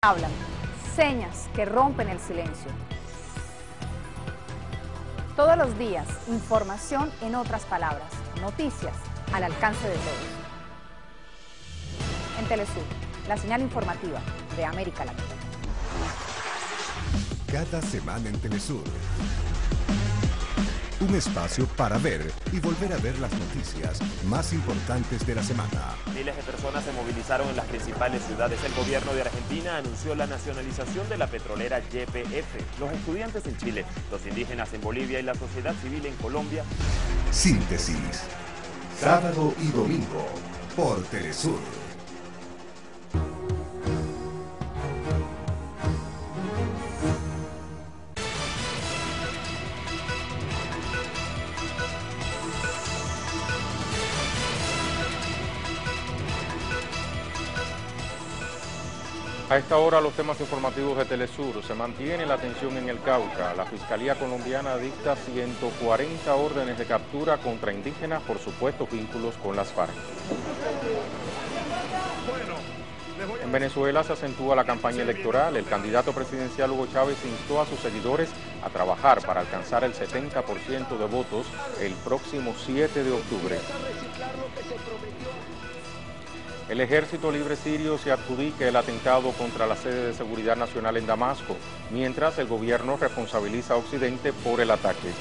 Hablan, señas que rompen el silencio. Todos los días, información en otras palabras, noticias al alcance de todos. En Telesur, la señal informativa de América Latina. Cada semana en Telesur. Un espacio para ver y volver a ver las noticias más importantes de la semana. Miles de personas se movilizaron en las principales ciudades. El gobierno de Argentina anunció la nacionalización de la petrolera YPF. Los estudiantes en Chile, los indígenas en Bolivia y la sociedad civil en Colombia. Síntesis. Sábado y domingo por Telesur. A esta hora los temas informativos de Telesur. Se mantiene la tensión en el Cauca. La Fiscalía colombiana dicta 140 órdenes de captura contra indígenas por supuestos vínculos con las FARC. En Venezuela se acentúa la campaña electoral. El candidato presidencial Hugo Chávez instó a sus seguidores a trabajar para alcanzar el 70% de votos el próximo 7 de octubre. El Ejército Libre Sirio se adjudica el atentado contra la sede de Seguridad Nacional en Damasco, mientras el gobierno responsabiliza a Occidente por el ataque.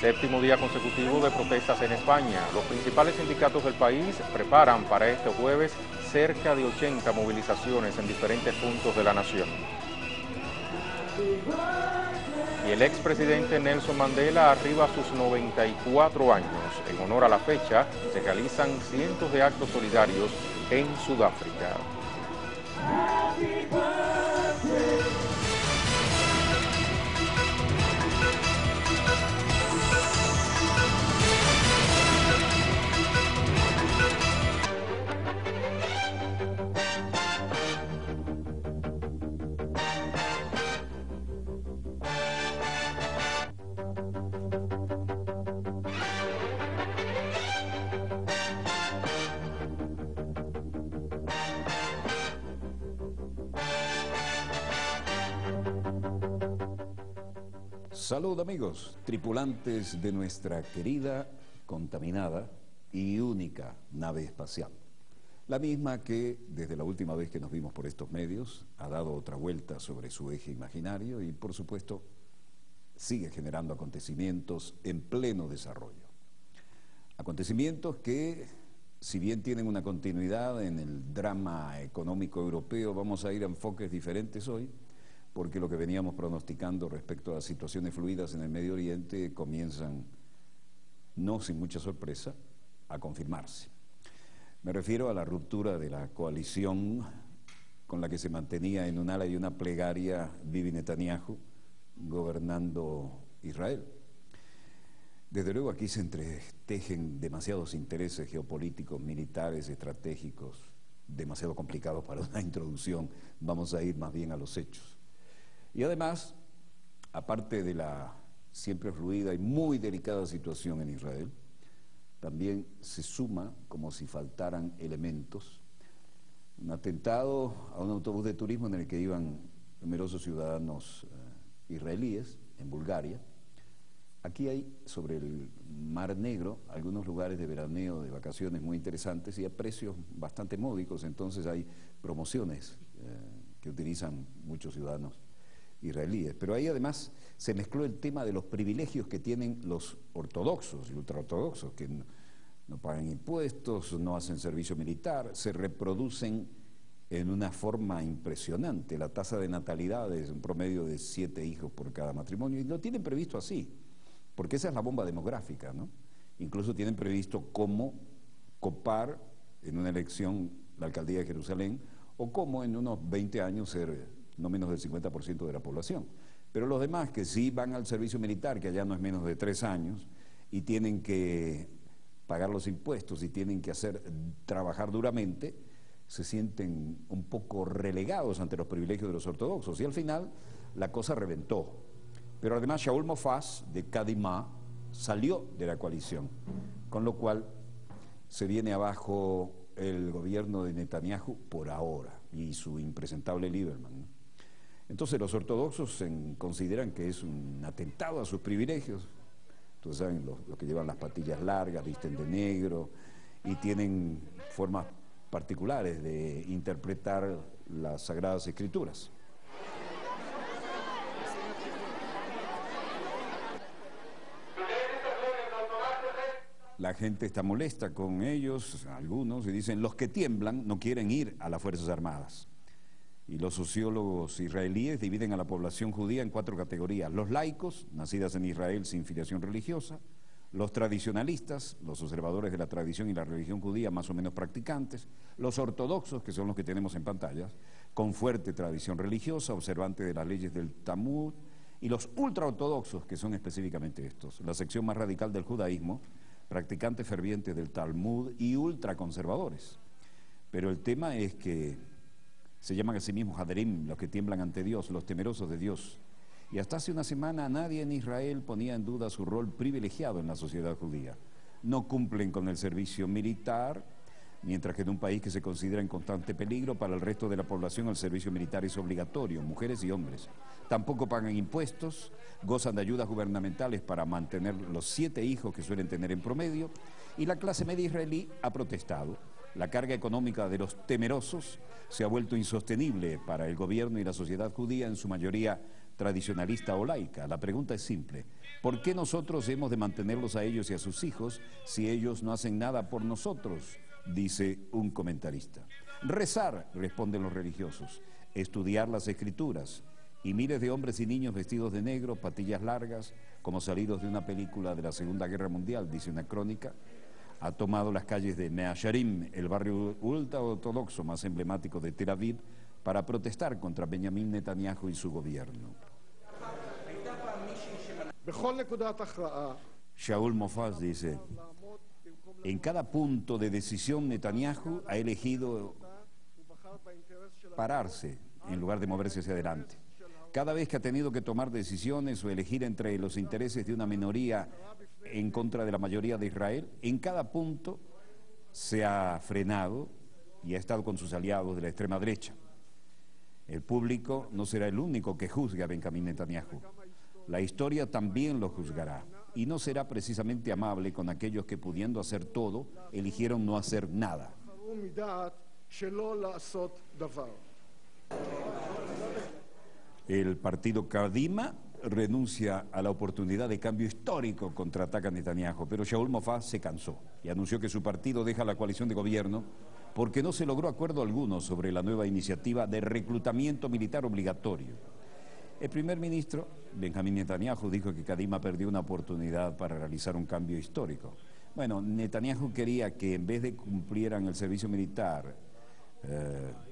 Séptimo día consecutivo de protestas en España. Los principales sindicatos del país preparan para este jueves cerca de 80 movilizaciones en diferentes puntos de la nación. Y el expresidente Nelson Mandela arriba a sus 94 años. En honor a la fecha, se realizan cientos de actos solidarios en Sudáfrica. Salud amigos, tripulantes de nuestra querida, contaminada y única nave espacial. La misma que, desde la última vez que nos vimos por estos medios, ha dado otra vuelta sobre su eje imaginario y, por supuesto, sigue generando acontecimientos en pleno desarrollo. Acontecimientos que, si bien tienen una continuidad en el drama económico europeo, vamos a ir a enfoques diferentes hoy, porque lo que veníamos pronosticando respecto a las situaciones fluidas en el Medio Oriente comienzan, no sin mucha sorpresa, a confirmarse. Me refiero a la ruptura de la coalición con la que se mantenía en un ala y una plegaria Bibi Netanyahu gobernando Israel. Desde luego aquí se entretejen demasiados intereses geopolíticos, militares, estratégicos, demasiado complicados para una introducción. Vamos a ir más bien a los hechos. Y además, aparte de la siempre fluida y muy delicada situación en Israel, también se suma, como si faltaran elementos, un atentado a un autobús de turismo en el que iban numerosos ciudadanos israelíes en Bulgaria. Aquí hay, sobre el Mar Negro, algunos lugares de veraneo, de vacaciones muy interesantes y a precios bastante módicos, entonces hay promociones que utilizan muchos ciudadanos israelíes. Pero ahí además se mezcló el tema de los privilegios que tienen los ortodoxos y ultraortodoxos, que no pagan impuestos, no hacen servicio militar, se reproducen en una forma impresionante. La tasa de natalidad es un promedio de 7 hijos por cada matrimonio y lo tienen previsto así, porque esa es la bomba demográfica, ¿no? Incluso tienen previsto cómo copar en una elección la alcaldía de Jerusalén o cómo en unos 20 años ser no menos del 50% de la población. Pero los demás que sí van al servicio militar, que allá no es menos de 3 años, y tienen que pagar los impuestos y tienen que trabajar duramente, se sienten un poco relegados ante los privilegios de los ortodoxos. Y al final la cosa reventó. Pero además Shaul Mofaz de Kadimah salió de la coalición, con lo cual se viene abajo el gobierno de Netanyahu por ahora y su impresentable Lieberman, ¿no? Entonces los ortodoxos consideran que es un atentado a sus privilegios. Ustedes saben, los que llevan las patillas largas, visten de negro y tienen formas particulares de interpretar las Sagradas Escrituras. La gente está molesta con ellos, algunos, y dicen, los que tiemblan no quieren ir a las Fuerzas Armadas. Y los sociólogos israelíes dividen a la población judía en 4 categorías: los laicos, nacidas en Israel sin filiación religiosa; los tradicionalistas, los observadores de la tradición y la religión judía más o menos practicantes; los ortodoxos, que son los que tenemos en pantallas, con fuerte tradición religiosa, observantes de las leyes del Talmud; y los ultraortodoxos, que son específicamente estos, la sección más radical del judaísmo, practicantes fervientes del Talmud y ultraconservadores. Pero el tema es que se llaman a sí mismos Haderim, los que tiemblan ante Dios, los temerosos de Dios. Y hasta hace una semana nadie en Israel ponía en duda su rol privilegiado en la sociedad judía. No cumplen con el servicio militar, mientras que en un país que se considera en constante peligro, para el resto de la población el servicio militar es obligatorio, mujeres y hombres. Tampoco pagan impuestos, gozan de ayudas gubernamentales para mantener los 7 hijos que suelen tener en promedio, y la clase media israelí ha protestado. La carga económica de los temerosos se ha vuelto insostenible para el gobierno y la sociedad judía, en su mayoría tradicionalista o laica. La pregunta es simple: ¿por qué nosotros hemos de mantenerlos a ellos y a sus hijos si ellos no hacen nada por nosotros?, dice un comentarista. Rezar, responden los religiosos, estudiar las escrituras, y miles de hombres y niños vestidos de negro, patillas largas, como salidos de una película de la Segunda Guerra Mundial, dice una crónica, ha tomado las calles de Mea Shearim, el barrio ultraortodoxo más emblemático de Tel Aviv, para protestar contra Benjamin Netanyahu y su gobierno. Shaul Mofaz dice, en cada punto de decisión Netanyahu ha elegido pararse en lugar de moverse hacia adelante. Cada vez que ha tenido que tomar decisiones o elegir entre los intereses de una minoría en contra de la mayoría de Israel, en cada punto se ha frenado y ha estado con sus aliados de la extrema derecha. El público no será el único que juzgue a Benjamin Netanyahu. La historia también lo juzgará, y no será precisamente amable con aquellos que, pudiendo hacer todo, eligieron no hacer nada. El partido Kadima renuncia a la oportunidad de cambio histórico, contraataca a Netanyahu, pero Shaul Mofaz se cansó y anunció que su partido deja la coalición de gobierno porque no se logró acuerdo alguno sobre la nueva iniciativa de reclutamiento militar obligatorio. El primer ministro, Benjamin Netanyahu, dijo que Kadima perdió una oportunidad para realizar un cambio histórico. Bueno, Netanyahu quería que en vez de cumplieran el servicio militar,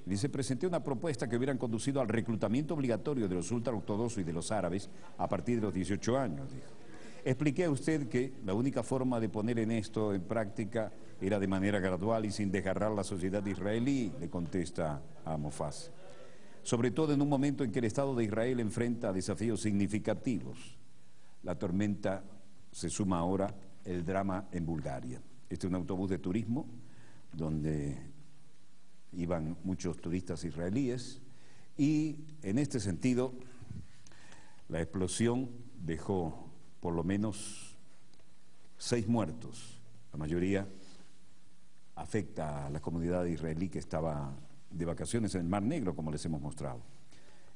dice, presenté una propuesta que hubieran conducido al reclutamiento obligatorio de los ultraortodoxos y de los árabes a partir de los 18 años, dijo. Expliqué a usted que la única forma de poner esto en práctica era de manera gradual y sin desgarrar la sociedad israelí, le contesta a Mofaz. Sobre todo en un momento en que el Estado de Israel enfrenta desafíos significativos. La tormenta se suma ahora el drama en Bulgaria. Este es un autobús de turismo donde iban muchos turistas israelíes y en este sentido la explosión dejó por lo menos 6 muertos. La mayoría afecta a la comunidad israelí que estaba de vacaciones en el Mar Negro, como les hemos mostrado.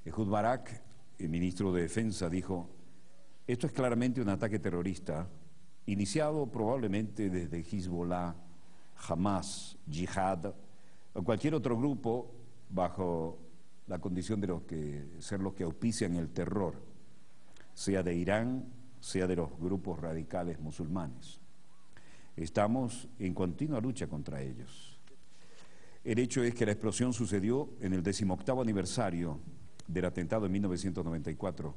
Ehud Barak, el ministro de Defensa, dijo, esto es claramente un ataque terrorista iniciado probablemente desde Hezbollah, Hamas, Jihad o cualquier otro grupo bajo la condición de ser los que auspician el terror, sea de Irán, sea de los grupos radicales musulmanes. Estamos en continua lucha contra ellos. El hecho es que la explosión sucedió en el 18º aniversario del atentado en 1994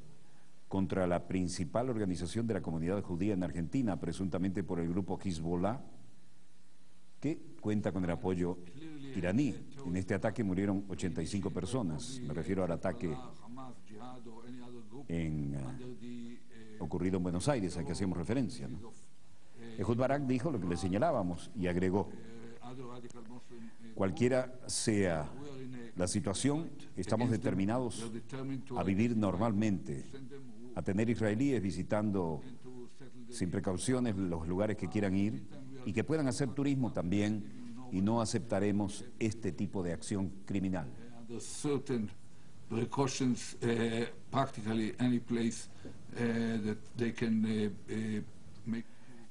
contra la principal organización de la comunidad judía en Argentina, presuntamente por el grupo Hezbollah, que cuenta con el apoyo iraní. En este ataque murieron 85 personas. Me refiero al ataque ocurrido en Buenos Aires, al que hacíamos referencia, ¿no? Ehud Barak dijo lo que le señalábamos y agregó, Cualquiera sea la situación, estamos determinados a vivir normalmente, a tener israelíes visitando sin precauciones los lugares que quieran ir y que puedan hacer turismo también, y no aceptaremos este tipo de acción criminal.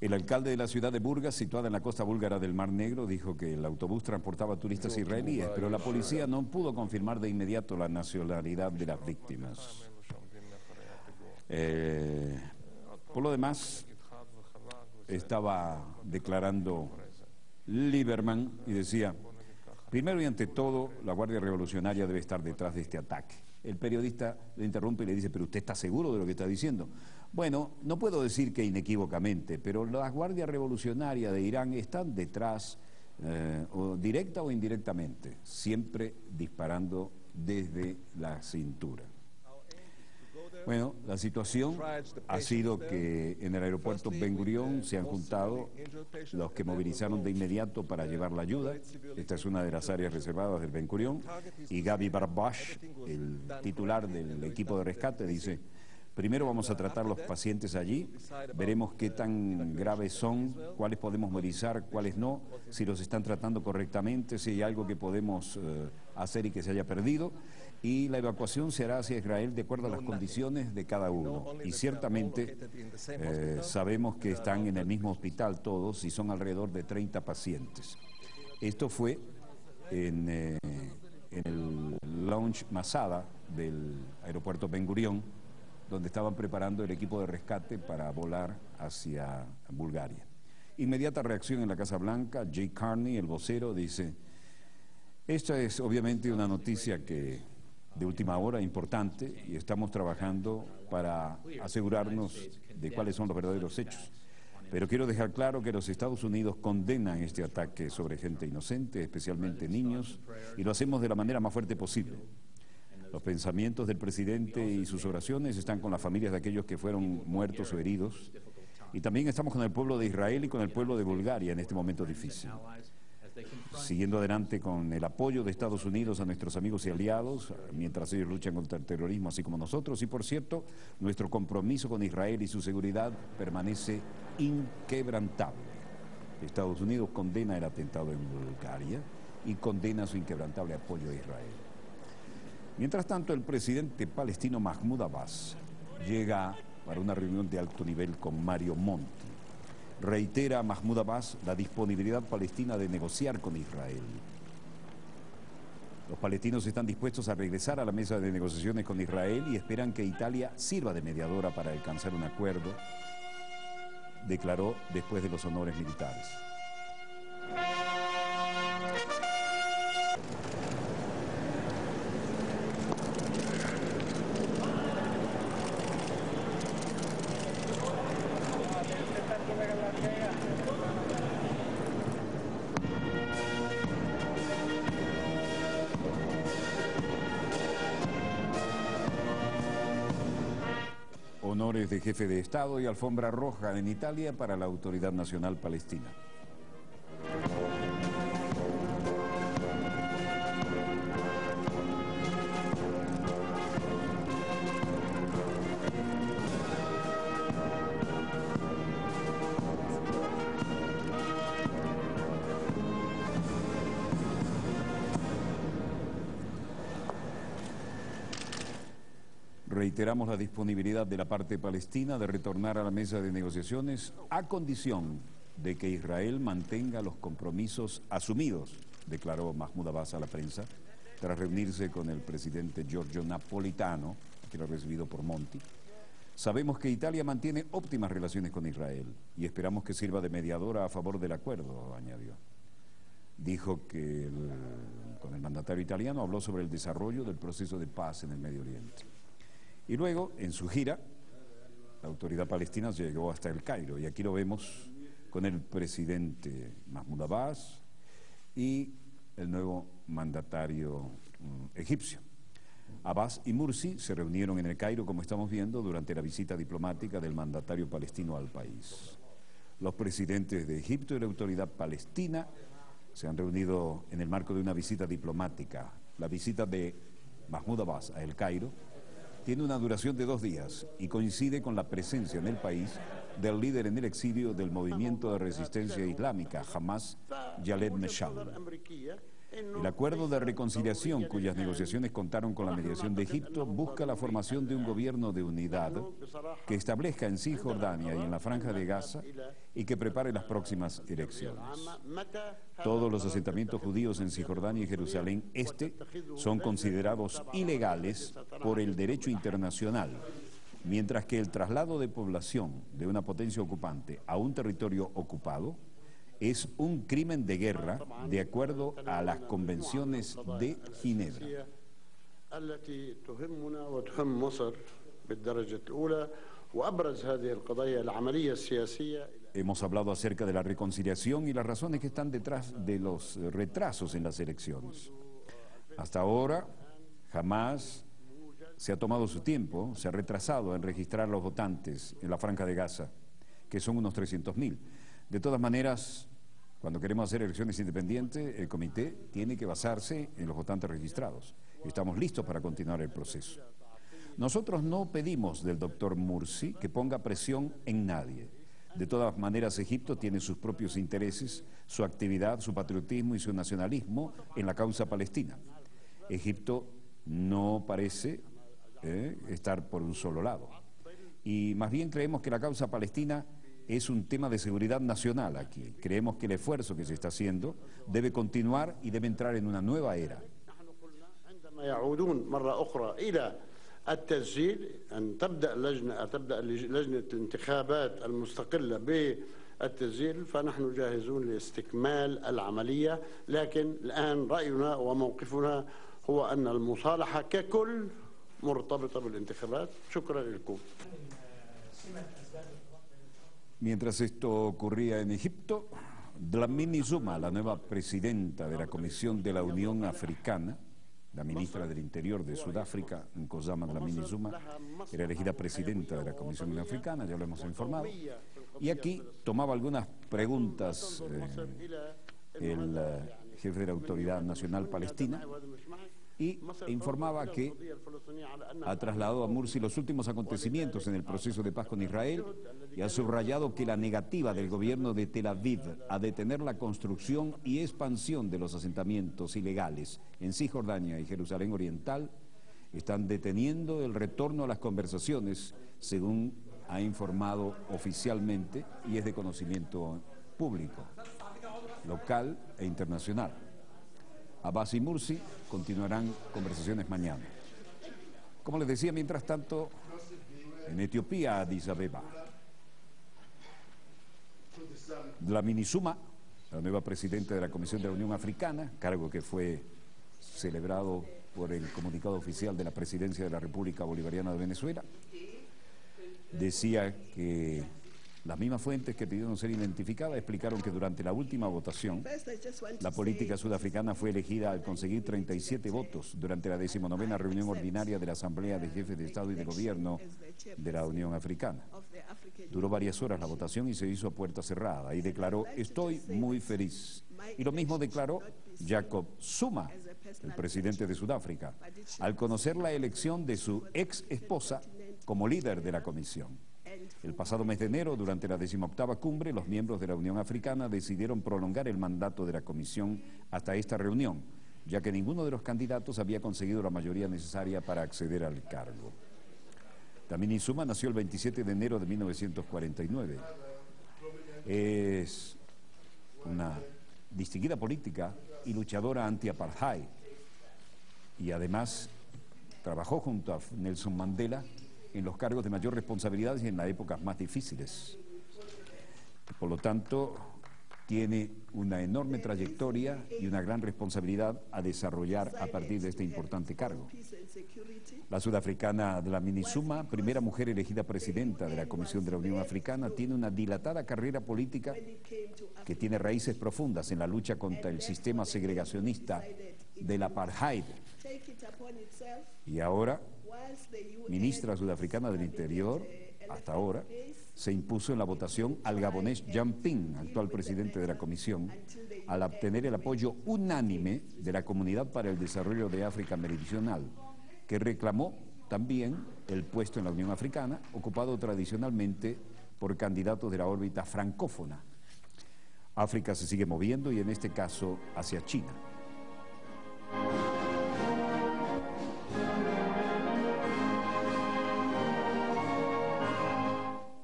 El alcalde de la ciudad de Burgas, situada en la costa búlgara del Mar Negro, dijo que el autobús transportaba turistas israelíes, pero la policía no pudo confirmar de inmediato la nacionalidad de las víctimas. Por lo demás, estaba declarando Lieberman y decía: primero y ante todo, la Guardia Revolucionaria debe estar detrás de este ataque. El periodista le interrumpe y le dice: ¿pero usted está seguro de lo que está diciendo? Bueno, no puedo decir que inequívocamente, pero la Guardia Revolucionaria de Irán están detrás, o directa o indirectamente, siempre disparando desde la cintura. Bueno, la situación ha sido que en el aeropuerto Ben Gurión se han juntado los que movilizaron de inmediato para llevar la ayuda. Esta es una de las áreas reservadas del Ben Gurión. Y Gaby Barbash, el titular del equipo de rescate, dice: primero vamos a tratar los pacientes allí, veremos qué tan graves son, cuáles podemos movilizar, cuáles no, si los están tratando correctamente, si hay algo que podemos hacer y que se haya perdido. Y la evacuación se hará hacia Israel de acuerdo a las condiciones de cada uno. Y ciertamente sabemos que están en el mismo hospital todos y son alrededor de 30 pacientes. Esto fue en el lounge Masada del aeropuerto Ben Gurión, donde estaban preparando el equipo de rescate para volar hacia Bulgaria. Inmediata reacción en la Casa Blanca. Jay Carney, el vocero, dice: esta es obviamente una noticia de última hora importante y estamos trabajando para asegurarnos de cuáles son los verdaderos hechos. Pero quiero dejar claro que los Estados Unidos condenan este ataque sobre gente inocente, especialmente niños, y lo hacemos de la manera más fuerte posible. Los pensamientos del presidente y sus oraciones están con las familias de aquellos que fueron muertos o heridos, y también estamos con el pueblo de Israel y con el pueblo de Bulgaria en este momento difícil. Siguiendo adelante con el apoyo de Estados Unidos a nuestros amigos y aliados, mientras ellos luchan contra el terrorismo, así como nosotros. Y por cierto, nuestro compromiso con Israel y su seguridad permanece inquebrantable. Estados Unidos condena el atentado en Bulgaria y condena su inquebrantable apoyo a Israel. Mientras tanto, el presidente palestino Mahmoud Abbas llega para una reunión de alto nivel con Mario Monti. Reitera a Mahmoud Abbas la disponibilidad palestina de negociar con Israel. Los palestinos están dispuestos a regresar a la mesa de negociaciones con Israel y esperan que Italia sirva de mediadora para alcanzar un acuerdo, declaró después de los honores militares. Honores de jefe de Estado y alfombra roja en Italia para la Autoridad Nacional Palestina. Reiteramos la disponibilidad de la parte palestina de retornar a la mesa de negociaciones a condición de que Israel mantenga los compromisos asumidos, declaró Mahmoud Abbas a la prensa, tras reunirse con el presidente Giorgio Napolitano, que lo ha recibido por Monti. Sabemos que Italia mantiene óptimas relaciones con Israel y esperamos que sirva de mediadora a favor del acuerdo, añadió. Dijo que con el mandatario italiano habló sobre el desarrollo del proceso de paz en el Medio Oriente. Y luego, en su gira, la autoridad palestina llegó hasta el Cairo, y aquí lo vemos con el presidente Mahmoud Abbas y el nuevo mandatario egipcio. Abbas y Mursi se reunieron en el Cairo, como estamos viendo, durante la visita diplomática del mandatario palestino al país. Los presidentes de Egipto y la autoridad palestina se han reunido en el marco de una visita diplomática. La visita de Mahmoud Abbas a El Cairo tiene una duración de 2 días y coincide con la presencia en el país del líder en el exilio del movimiento de resistencia islámica, Hamas, Khaled Meshaal. El acuerdo de reconciliación, cuyas negociaciones contaron con la mediación de Egipto, busca la formación de un gobierno de unidad que establezca en Cisjordania y en la Franja de Gaza y que prepare las próximas elecciones. Todos los asentamientos judíos en Cisjordania y Jerusalén Este son considerados ilegales por el derecho internacional, mientras que el traslado de población de una potencia ocupante a un territorio ocupado es un crimen de guerra de acuerdo a las convenciones de Ginebra. Hemos hablado acerca de la reconciliación y las razones que están detrás de los retrasos en las elecciones. Hasta ahora, jamás se ha tomado su tiempo, se ha retrasado en registrar los votantes en la Franja de Gaza, que son unos 300.000. De todas maneras, cuando queremos hacer elecciones independientes, el comité tiene que basarse en los votantes registrados. Estamos listos para continuar el proceso. Nosotros no pedimos del doctor Mursi que ponga presión en nadie. De todas maneras, Egipto tiene sus propios intereses, su actividad, su patriotismo y su nacionalismo en la causa palestina. Egipto no parece estar por un solo lado. Y más bien creemos que la causa palestina es un tema de seguridad nacional aquí. Creemos que el esfuerzo que se está haciendo debe continuar y debe entrar en una nueva era. التسجيل أن تبدأ لجنة الانتخابات المستقلة بالتسجيل فنحن جاهزون لاستكمال العملية لكن الآن رأينا وموقفنا هو أن المصالحة ككل مرتبطة بالانتخابات. شكرا لكم. Mientras esto ocurría en Egipto, Dlamini Zuma, la nueva presidenta de la Comisión de la Unión Africana, la ministra del Interior de Sudáfrica, Nkosazana Dlamini Zuma, era elegida presidenta de la Comisión de la Unión Africana, ya lo hemos informado, y aquí tomaba algunas preguntas el jefe de la Autoridad Nacional Palestina y informaba que ha trasladado a Mursi los últimos acontecimientos en el proceso de paz con Israel y ha subrayado que la negativa del gobierno de Tel Aviv a detener la construcción y expansión de los asentamientos ilegales en Cisjordania y Jerusalén Oriental están deteniendo el retorno a las conversaciones, según ha informado oficialmente y es de conocimiento público, local e internacional. Abbas y Mursi continuarán conversaciones mañana. Como les decía, mientras tanto, en Etiopía, Addis Abeba, Dlamini Zuma, la nueva presidenta de la Comisión de la Unión Africana, cargo que fue celebrado por el comunicado oficial de la Presidencia de la República Bolivariana de Venezuela, decía que las mismas fuentes que pidieron ser identificadas explicaron que durante la última votación, la política sudafricana fue elegida al conseguir 37 votos durante la 19ª reunión ordinaria de la Asamblea de Jefes de Estado y de Gobierno de la Unión Africana. Duró varias horas la votación y se hizo a puerta cerrada y declaró: estoy muy feliz. Y lo mismo declaró Jacob Zuma, el presidente de Sudáfrica, al conocer la elección de su ex esposa como líder de la comisión. El pasado mes de enero, durante la 18ª cumbre, los miembros de la Unión Africana decidieron prolongar el mandato de la comisión hasta esta reunión, ya que ninguno de los candidatos había conseguido la mayoría necesaria para acceder al cargo. Dlamini Zuma nació el 27 de enero de 1949. Es una distinguida política y luchadora anti-apartheid, y además trabajó junto a Nelson Mandela en los cargos de mayor responsabilidad y en las épocas más difíciles. Por lo tanto, tiene una enorme trayectoria y una gran responsabilidad a desarrollar a partir de este importante cargo. La sudafricana Dlamini Zuma, primera mujer elegida presidenta de la Comisión de la Unión Africana, tiene una dilatada carrera política que tiene raíces profundas en la lucha contra el sistema segregacionista del apartheid Y ahora, ministra sudafricana del Interior, hasta ahora, se impuso en la votación al gabonés Jean Ping, actual presidente de la Comisión, al obtener el apoyo unánime de la Comunidad para el Desarrollo de África Meridional, que reclamó también el puesto en la Unión Africana, ocupado tradicionalmente por candidatos de la órbita francófona. África se sigue moviendo y en este caso hacia China.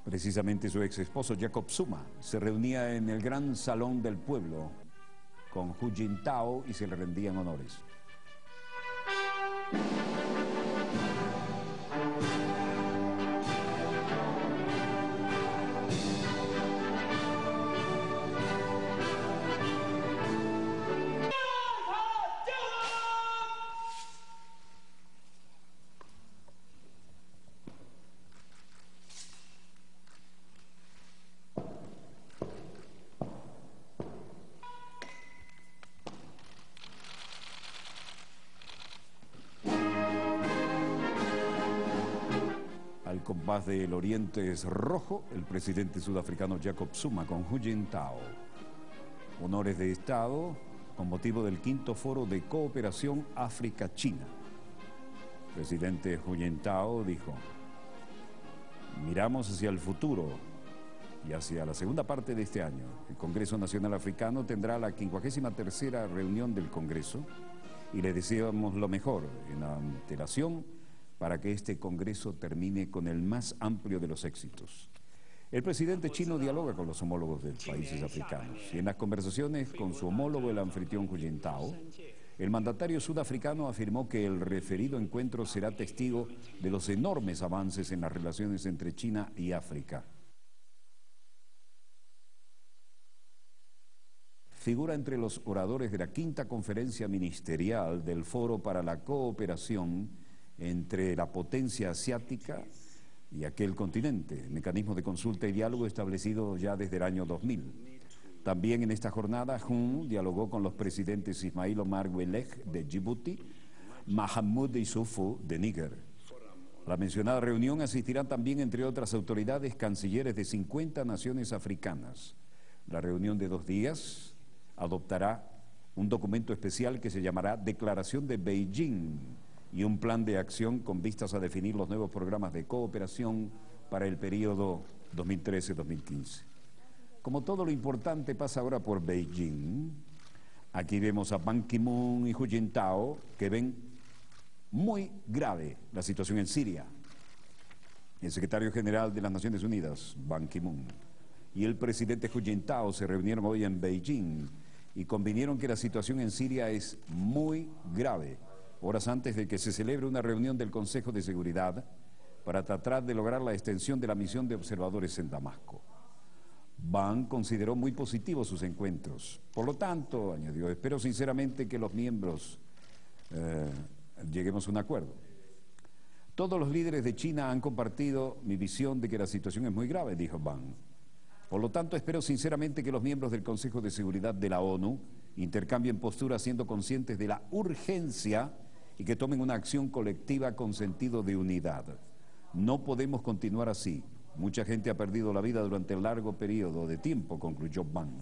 Precisamente su ex esposo Jacob Zuma se reunía en el gran salón del pueblo con Hu Jintao y se le rendían honores. Al compás del Oriente es rojo, el presidente sudafricano Jacob Zuma con Hu Jintao. Honores de Estado con motivo del 5º Foro de Cooperación África-China. El presidente Hu Jintao dijo: miramos hacia el futuro y hacia la segunda parte de este año. El Congreso Nacional Africano tendrá la 53ª reunión del Congreso y le deseamos lo mejor en antelación para que este Congreso termine con el más amplio de los éxitos. El presidente chino dialoga con los homólogos de países africanos y en las conversaciones con su homólogo, el anfitrión Hu Jintao, el mandatario sudafricano afirmó que el referido encuentro será testigo de los enormes avances en las relaciones entre China y África. Figura entre los oradores de la 5ª conferencia ministerial del Foro para la Cooperación entre la potencia asiática y aquel continente, mecanismo de consulta y diálogo establecido ya desde el año 2000. También en esta jornada, Hun dialogó con los presidentes Ismail Omar Guelleh de Djibouti, Mahamoud Issoufou de Níger. A la mencionada reunión asistirán también, entre otras autoridades, cancilleres de 50 naciones africanas. La reunión de 2 días adoptará un documento especial que se llamará Declaración de Beijing y un plan de acción con vistas a definir los nuevos programas de cooperación para el periodo 2013-2015. Como todo lo importante pasa ahora por Beijing, aquí vemos a Ban Ki-moon y Hu Jintao, que ven muy grave la situación en Siria. El secretario general de las Naciones Unidas, Ban Ki-moon, y el presidente Hu Jintao se reunieron hoy en Beijing y convinieron que la situación en Siria es muy grave, horas antes de que se celebre una reunión del Consejo de Seguridad para tratar de lograr la extensión de la misión de observadores en Damasco. Ban consideró muy positivos sus encuentros. Por lo tanto, añadió, espero sinceramente que los miembros lleguemos a un acuerdo. Todos los líderes de China han compartido mi visión de que la situación es muy grave, dijo Ban. Por lo tanto, espero sinceramente que los miembros del Consejo de Seguridad de la ONU intercambien posturas siendo conscientes de la urgencia y que tomen una acción colectiva con sentido de unidad. No podemos continuar así. Mucha gente ha perdido la vida durante el largo periodo de tiempo, concluyó Ban.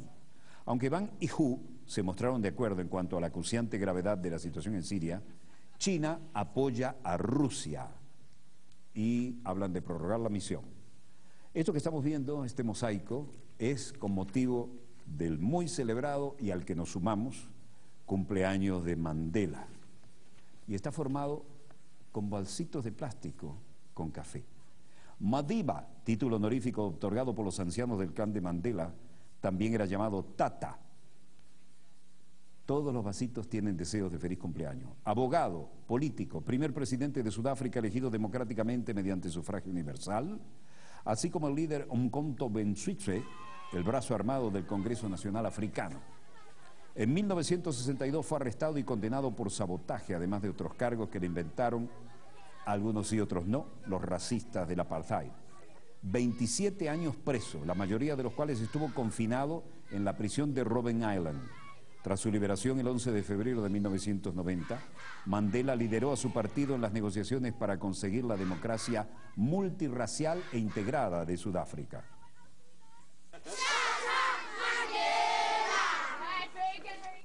Aunque Ban y Hu se mostraron de acuerdo en cuanto a la acuciante gravedad de la situación en Siria, China apoya a Rusia y hablan de prorrogar la misión. Esto que estamos viendo, este mosaico, es con motivo del muy celebrado y al que nos sumamos cumpleaños de Mandela. Y está formado con balsitos de plástico con café. Madiba, título honorífico otorgado por los ancianos del clan de Mandela, también era llamado Tata. Todos los vasitos tienen deseos de feliz cumpleaños. Abogado, político, primer presidente de Sudáfrica elegido democráticamente mediante sufragio universal, así como el líder Umkhonto Bensuitse, el brazo armado del Congreso Nacional Africano. En 1962 fue arrestado y condenado por sabotaje, además de otros cargos que le inventaron, algunos y otros no, los racistas del apartheid. 27 años preso, la mayoría de los cuales estuvo confinado en la prisión de Robben Island. Tras su liberación el 11 de febrero de 1990, Mandela lideró a su partido en las negociaciones para conseguir la democracia multirracial e integrada de Sudáfrica.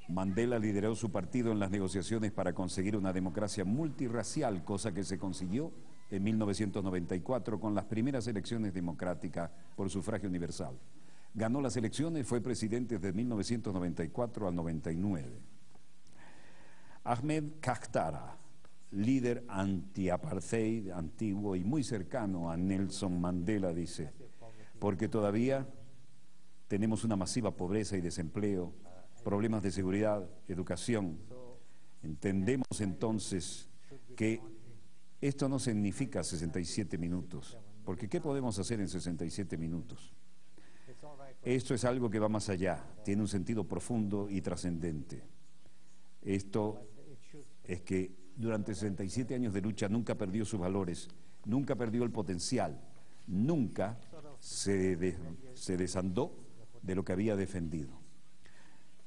Mandela lideró su partido en las negociaciones para conseguir una democracia multirracial, cosa que se consiguió en 1994 con las primeras elecciones democráticas por sufragio universal. Ganó las elecciones, fue presidente desde 1994 al 99. Ahmed Katara, líder anti-apartheid antiguo y muy cercano a Nelson Mandela, dice: porque todavía tenemos una masiva pobreza y desempleo, problemas de seguridad, educación. Entendemos entonces que esto no significa 67 minutos, porque ¿qué podemos hacer en 67 minutos? Esto es algo que va más allá, tiene un sentido profundo y trascendente. Esto es que durante 67 años de lucha nunca perdió sus valores, nunca perdió el potencial, nunca se desandó de lo que había defendido.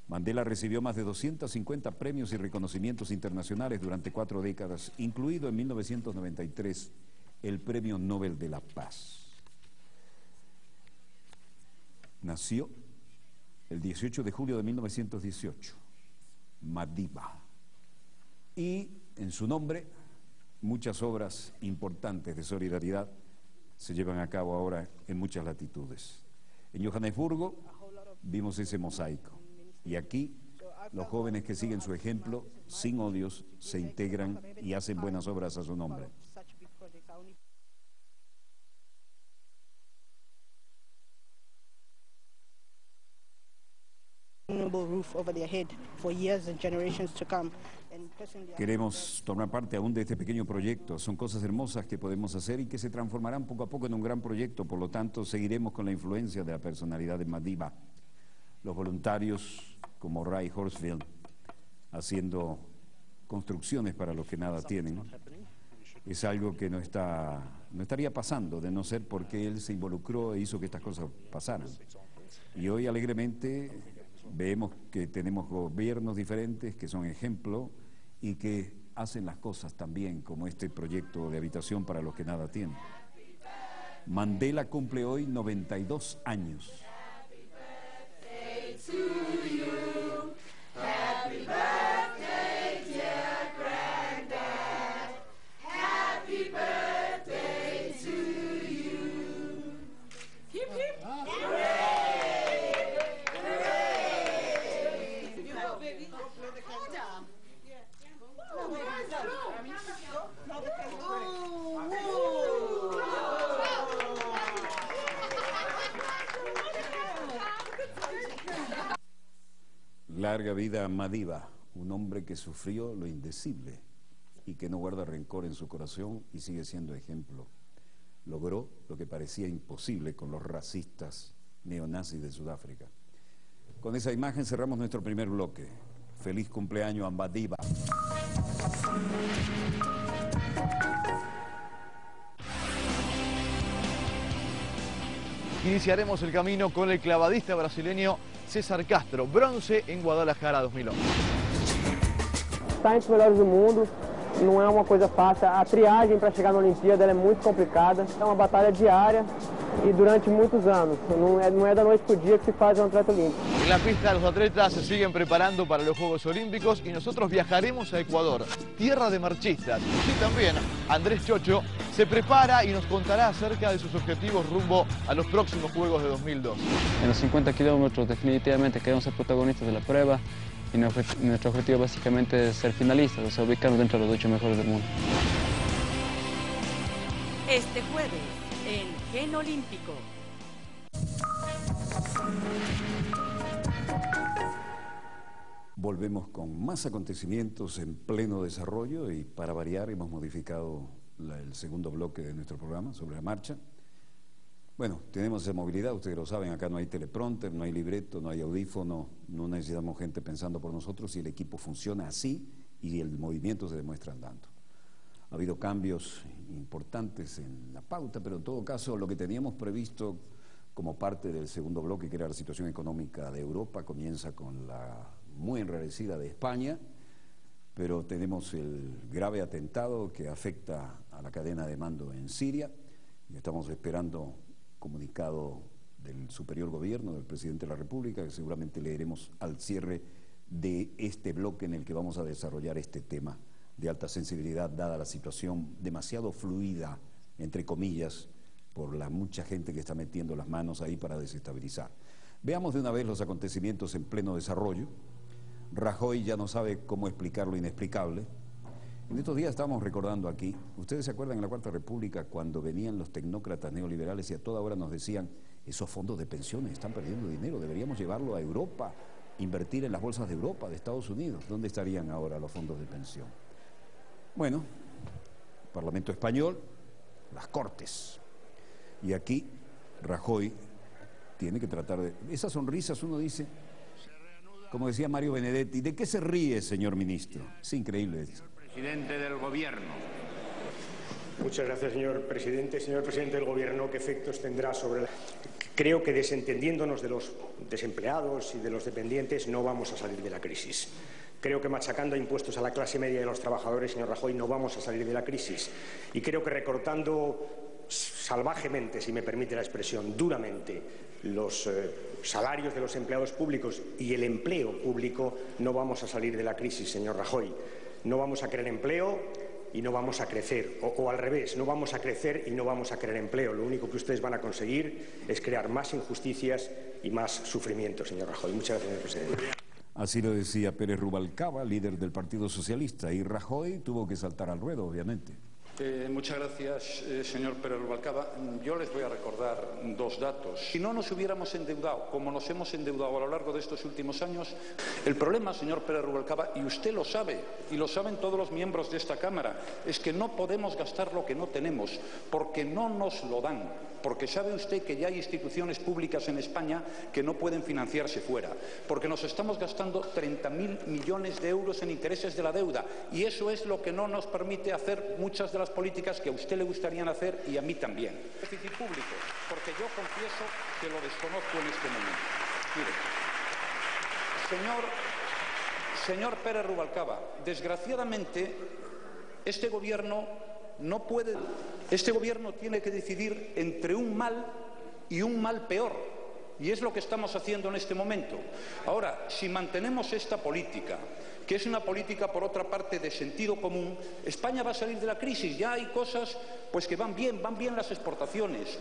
Mandela recibió más de 250 premios y reconocimientos internacionales durante 4 décadas, incluido en 1993 el Premio Nobel de la Paz. Nació el 18 de julio de 1918, Madiba, y en su nombre muchas obras importantes de solidaridad se llevan a cabo ahora en muchas latitudes. En Johannesburgo vimos ese mosaico y aquí los jóvenes que siguen su ejemplo, sin odios, se integran y hacen buenas obras a su nombre. Queremos tomar parte aún de este pequeño proyecto. Son cosas hermosas que podemos hacer y que se transformarán poco a poco en un gran proyecto. Por lo tanto, seguiremos con la influencia de la personalidad de Madiba. Los voluntarios como Ray Horsfield, haciendo construcciones para los que nada tienen, es algo que no estaría pasando, de no ser porque él se involucró e hizo que estas cosas pasaran. Y hoy alegremente vemos que tenemos gobiernos diferentes que son ejemplo y que hacen las cosas también, como este proyecto de habitación para los que nada tienen. Mandela cumple hoy 92 años. Larga vida a Madiba, un hombre que sufrió lo indecible y que no guarda rencor en su corazón y sigue siendo ejemplo. Logró lo que parecía imposible con los racistas neonazis de Sudáfrica. Con esa imagen cerramos nuestro primer bloque. Feliz cumpleaños a Madiba. Iniciaremos el camino con el clavadista brasileño César Castro, bronce en Guadalajara 2011. Está entre os melhores do mundo, não é uma coisa fácil. A triagem para chegar na Olimpíada ela é muito complicada, é uma batalha diária e durante muitos anos. Não é da noite para o dia que se faz um atleta olímpico. En la pista los atletas se siguen preparando para los Juegos Olímpicos y nosotros viajaremos a Ecuador, tierra de marchistas. Y también Andrés Chocho se prepara y nos contará acerca de sus objetivos rumbo a los próximos Juegos de 2002. En los 50 kilómetros definitivamente queremos ser protagonistas de la prueba y nuestro objetivo básicamente es ser finalistas, o sea, ubicarnos dentro de los 8 mejores del mundo. Este jueves, en Gen Olímpico. Volvemos con más acontecimientos en pleno desarrollo y para variar hemos modificado el segundo bloque de nuestro programa sobre la marcha. Bueno, tenemos esa movilidad, ustedes lo saben, acá no hay teleprompter, no hay libreto, no hay audífono, no necesitamos gente pensando por nosotros y el equipo funciona así y el movimiento se demuestra andando. Ha habido cambios importantes en la pauta, pero en todo caso lo que teníamos previsto como parte del segundo bloque, que era la situación económica de Europa, comienza con la muy enrarecida de España, pero tenemos el grave atentado que afecta a la cadena de mando en Siria y estamos esperando comunicado del superior gobierno, del presidente de la República, que seguramente leeremos al cierre de este bloque en el que vamos a desarrollar este tema de alta sensibilidad, dada la situación demasiado fluida, entre comillas, por la mucha gente que está metiendo las manos ahí para desestabilizar. Veamos de una vez los acontecimientos en pleno desarrollo. Rajoy ya no sabe cómo explicar lo inexplicable. En estos días estábamos recordando aquí, ustedes se acuerdan en la Cuarta República cuando venían los tecnócratas neoliberales y a toda hora nos decían, esos fondos de pensiones están perdiendo dinero, deberíamos llevarlo a Europa, invertir en las bolsas de Europa, de Estados Unidos. ¿Dónde estarían ahora los fondos de pensión? Bueno, Parlamento español, las Cortes. Y aquí Rajoy tiene que tratar de... Esas sonrisas uno dice, como decía Mario Benedetti, ¿de qué se ríe, señor ministro? Es increíble eso. Presidente del Gobierno. Muchas gracias, señor presidente. Señor presidente del Gobierno, ¿qué efectos tendrá sobre la... Creo que desentendiéndonos de los desempleados y de los dependientes no vamos a salir de la crisis. Creo que machacando impuestos a la clase media y a los trabajadores, señor Rajoy, no vamos a salir de la crisis. Y creo que recortando salvajemente, si me permite la expresión, duramente, los salarios de los empleados públicos y el empleo público, no vamos a salir de la crisis, señor Rajoy. No vamos a crear empleo y no vamos a crecer, o al revés, no vamos a crecer y no vamos a crear empleo. Lo único que ustedes van a conseguir es crear más injusticias y más sufrimiento, señor Rajoy. Muchas gracias, señor presidente. Así lo decía Pérez Rubalcaba, líder del Partido Socialista, y Rajoy tuvo que saltar al ruedo, obviamente. Muchas gracias, señor Pérez Rubalcaba. Yo les voy a recordar dos datos. Si no nos hubiéramos endeudado como nos hemos endeudado a lo largo de estos últimos años, el problema, señor Pérez Rubalcaba, y usted lo sabe, y lo saben todos los miembros de esta Cámara, es que no podemos gastar lo que no tenemos, porque no nos lo dan. Porque sabe usted que ya hay instituciones públicas en España que no pueden financiarse fuera, porque nos estamos gastando 30.000 millones de euros en intereses de la deuda, y eso es lo que no nos permite hacer muchas de las políticas que a usted le gustarían hacer y a mí también. Déficit público, porque yo confieso que lo desconozco en este momento. Mire, señor Pérez Rubalcaba, desgraciadamente este gobierno no puede... Este gobierno tiene que decidir entre un mal y un mal peor, y es lo que estamos haciendo en este momento. Ahora, si mantenemos esta política, que es una política, por otra parte, de sentido común, España va a salir de la crisis. Ya hay cosas pues que van bien las exportaciones.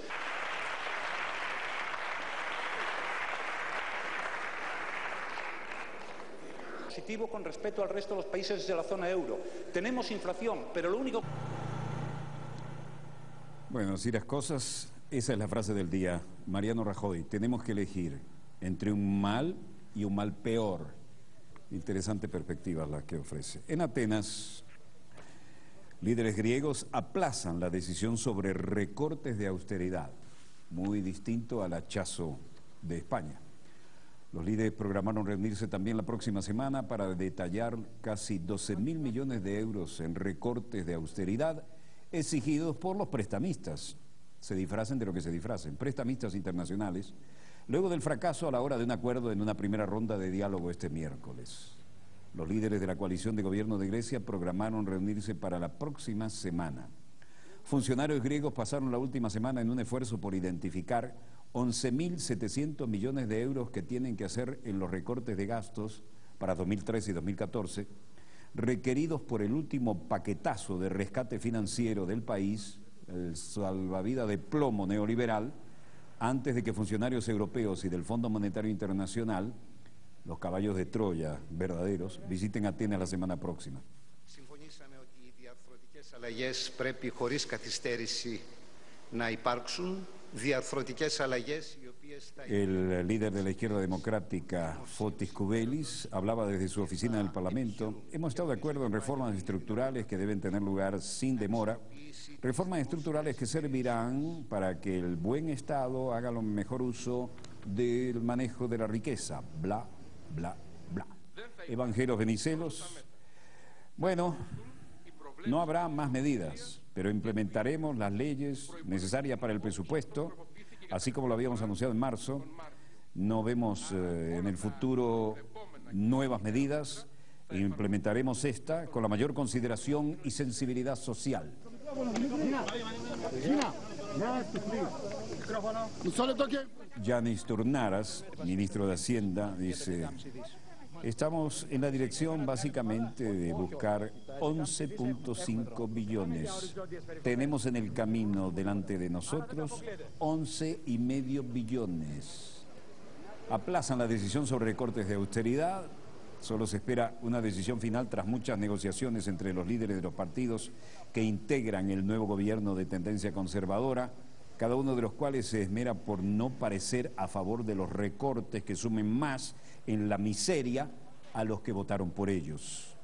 Positivo con respecto al resto de los países de la zona euro. Tenemos inflación, pero lo único... Bueno, así las cosas, esa es la frase del día. Mariano Rajoy, tenemos que elegir entre un mal y un mal peor. Interesante perspectiva la que ofrece. En Atenas, líderes griegos aplazan la decisión sobre recortes de austeridad, muy distinto al hachazo de España. Los líderes programaron reunirse también la próxima semana para detallar casi 12.000 millones de euros en recortes de austeridad exigidos por los prestamistas, se disfracen de lo que se disfracen, prestamistas internacionales, luego del fracaso a la hora de un acuerdo en una primera ronda de diálogo este miércoles. Los líderes de la coalición de gobierno de Grecia programaron reunirse para la próxima semana. Funcionarios griegos pasaron la última semana en un esfuerzo por identificar 11.700 millones de euros que tienen que hacer en los recortes de gastos para 2013 y 2014, requeridos por el último paquetazo de rescate financiero del país, el salvavidas de plomo neoliberal, antes de que funcionarios europeos y del Fondo Monetario Internacional, los caballos de Troya verdaderos, visiten Atenas la semana próxima. Συμφωνήσαμε ότι οι διαρθρωτικές αλλαγές πρέπει χωρίς καθυστέρηση να υπάρξουν. Διαρθρωτικές αλλαγές οι οποίες θα... El líder de la izquierda democrática, Fotis Kubelis, hablaba desde su oficina del Parlamento. Hemos estado de acuerdo en reformas estructurales que deben tener lugar sin demora. Reformas estructurales que servirán para que el buen Estado haga lo mejor uso del manejo de la riqueza. Bla, bla, bla. Evangelos Venizelos. Bueno, no habrá más medidas, pero implementaremos las leyes necesarias para el presupuesto, así como lo habíamos anunciado en marzo. No vemos en el futuro nuevas medidas e implementaremos esta con la mayor consideración y sensibilidad social. Yanis Turnaras, ministro de Hacienda, dice: estamos en la dirección básicamente de buscar 11.5 billones. Tenemos en el camino delante de nosotros 11,5 billones. Aplazan la decisión sobre recortes de austeridad. Solo se espera una decisión final tras muchas negociaciones entre los líderes de los partidos que integran el nuevo gobierno de tendencia conservadora, cada uno de los cuales se esmera por no parecer a favor de los recortes que sumen más en la miseria a los que votaron por ellos.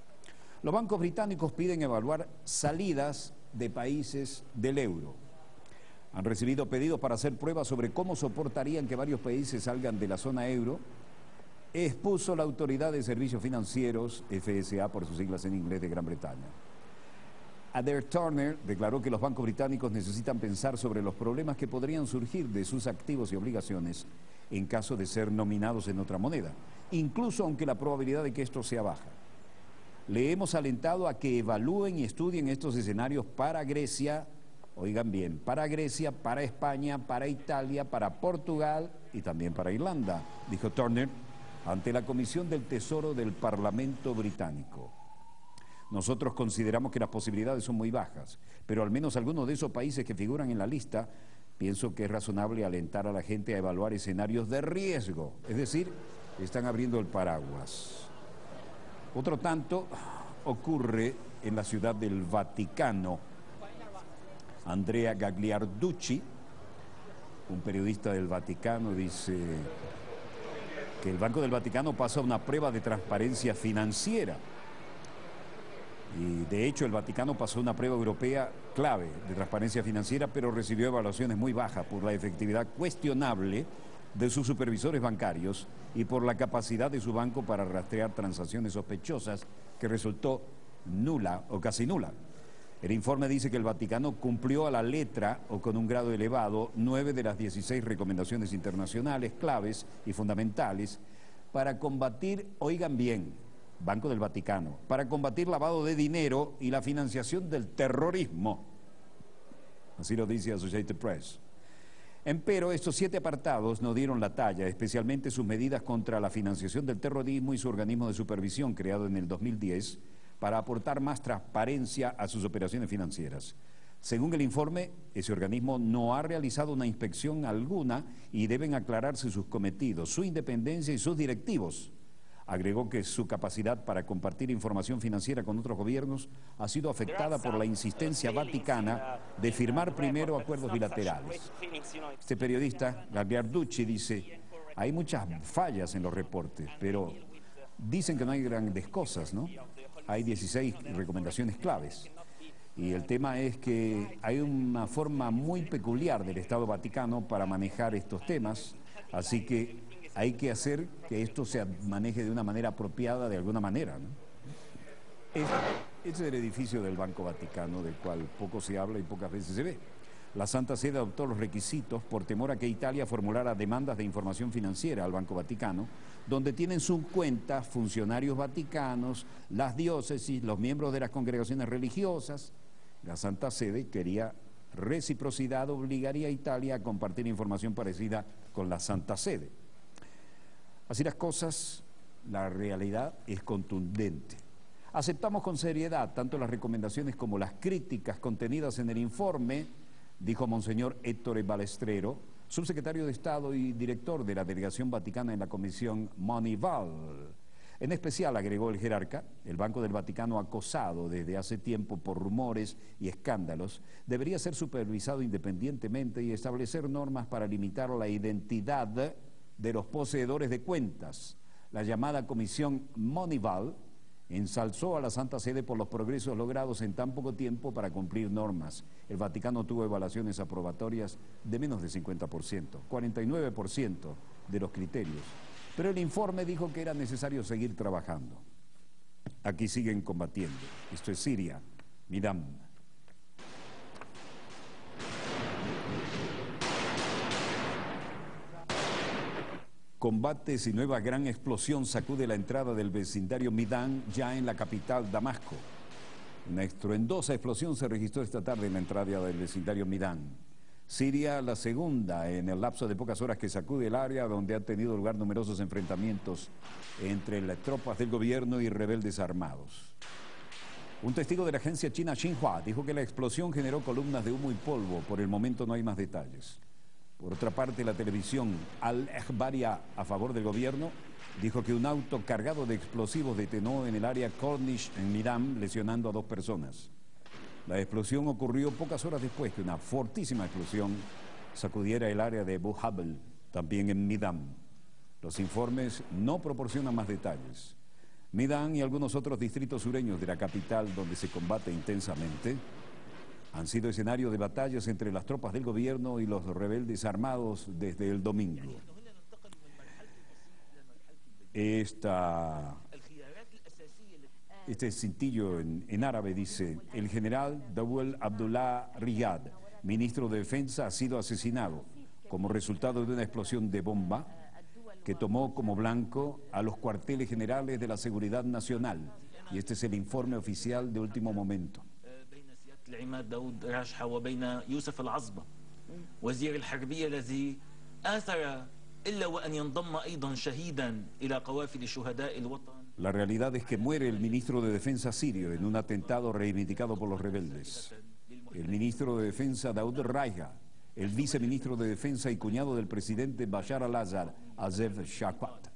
Los bancos británicos piden evaluar salidas de países del euro. Han recibido pedidos para hacer pruebas sobre cómo soportarían que varios países salgan de la zona euro. Expuso la Autoridad de Servicios Financieros, FSA por sus siglas en inglés, de Gran Bretaña. Adair Turner declaró que los bancos británicos necesitan pensar sobre los problemas que podrían surgir de sus activos y obligaciones en caso de ser nominados en otra moneda, incluso aunque la probabilidad de que esto sea baja. Le hemos alentado a que evalúen y estudien estos escenarios para Grecia, oigan bien, para Grecia, para España, para Italia, para Portugal y también para Irlanda, dijo Turner ante la Comisión del Tesoro del Parlamento británico. Nosotros consideramos que las posibilidades son muy bajas, pero al menos algunos de esos países que figuran en la lista, pienso que es razonable alentar a la gente a evaluar escenarios de riesgo, es decir, están abriendo el paraguas. Otro tanto ocurre en la Ciudad del Vaticano. Andrea Gagliarducci, un periodista del Vaticano, dice que el Banco del Vaticano pasa una prueba de transparencia financiera. Y de hecho el Vaticano pasó una prueba europea clave de transparencia financiera, pero recibió evaluaciones muy bajas por la efectividad cuestionable de sus supervisores bancarios y por la capacidad de su banco para rastrear transacciones sospechosas, que resultó nula o casi nula. El informe dice que el Vaticano cumplió a la letra o con un grado elevado 9 de las 16 recomendaciones internacionales claves y fundamentales para combatir, oigan bien, Banco del Vaticano, para combatir lavado de dinero y la financiación del terrorismo. Así lo dice Associated Press. Empero, estos 7 apartados no dieron la talla, especialmente sus medidas contra la financiación del terrorismo y su organismo de supervisión creado en el 2010 para aportar más transparencia a sus operaciones financieras. Según el informe, ese organismo no ha realizado una inspección alguna y deben aclararse sus cometidos, su independencia y sus directivos. Agregó que su capacidad para compartir información financiera con otros gobiernos ha sido afectada por la insistencia vaticana de firmar primero acuerdos bilaterales. Este periodista, Gagliarducci, dice: hay muchas fallas en los reportes, pero dicen que no hay grandes cosas, ¿no? Hay 16 recomendaciones claves. Y el tema es que hay una forma muy peculiar del Estado Vaticano para manejar estos temas, así que hay que hacer que esto se maneje de una manera apropiada, de alguna manera, ¿no? Este es el edificio del Banco Vaticano, del cual poco se habla y pocas veces se ve. La Santa Sede adoptó los requisitos por temor a que Italia formulara demandas de información financiera al Banco Vaticano, donde tienen su cuenta funcionarios vaticanos, las diócesis, los miembros de las congregaciones religiosas. La Santa Sede quería reciprocidad, obligaría a Italia a compartir información parecida con la Santa Sede. Así las cosas, la realidad es contundente. Aceptamos con seriedad tanto las recomendaciones como las críticas contenidas en el informe, dijo Monseñor Ettore Balestrero, subsecretario de Estado y director de la Delegación Vaticana en la Comisión Moneyval. En especial, agregó el jerarca, el Banco del Vaticano, acosado desde hace tiempo por rumores y escándalos, debería ser supervisado independientemente y establecer normas para limitar la identidad de los poseedores de cuentas. La llamada Comisión Moneyval ensalzó a la Santa Sede por los progresos logrados en tan poco tiempo para cumplir normas. El Vaticano tuvo evaluaciones aprobatorias de menos del 50%, 49% de los criterios. Pero el informe dijo que era necesario seguir trabajando. Aquí siguen combatiendo. Esto es Siria. Miram. Combates y nueva gran explosión sacude la entrada del vecindario Midán, ya en la capital Damasco. Una estruendosa explosión se registró esta tarde en la entrada del vecindario Midán. Siria, la segunda en el lapso de pocas horas que sacude el área, donde han tenido lugar numerosos enfrentamientos entre las tropas del gobierno y rebeldes armados. Un testigo de la agencia china Xinhua dijo que la explosión generó columnas de humo y polvo. Por el momento no hay más detalles. Por otra parte, la televisión Al-Akhbariya, a favor del gobierno, dijo que un auto cargado de explosivos detonó en el área Corniche, en Midán, lesionando a 2 personas. La explosión ocurrió pocas horas después que una fortísima explosión sacudiera el área de Abu Habl, también en Midán. Los informes no proporcionan más detalles. Midán y algunos otros distritos sureños de la capital, donde se combate intensamente, han sido escenario de batallas entre las tropas del gobierno y los rebeldes armados desde el domingo. Este cintillo en árabe dice: el general Dawel Abdullah Riyad, ministro de Defensa, ha sido asesinado como resultado de una explosión de bomba que tomó como blanco a los cuarteles generales de la Seguridad Nacional. Y este es el informe oficial de último momento. العماد داود راشحة وبين يوسف العصبة وزير الحربية الذي آثر إلا وأن ينضم أيضا شهيدا إلى قوافل شهداء الوطن. La realidad es que muere el ministro de Defensa sirio en un atentado reivindicado por los rebeldes. El ministro de Defensa Daoud Raiha, el viceministro de Defensa y cuñado del presidente Bashar al-Assad, Azef Shawkat,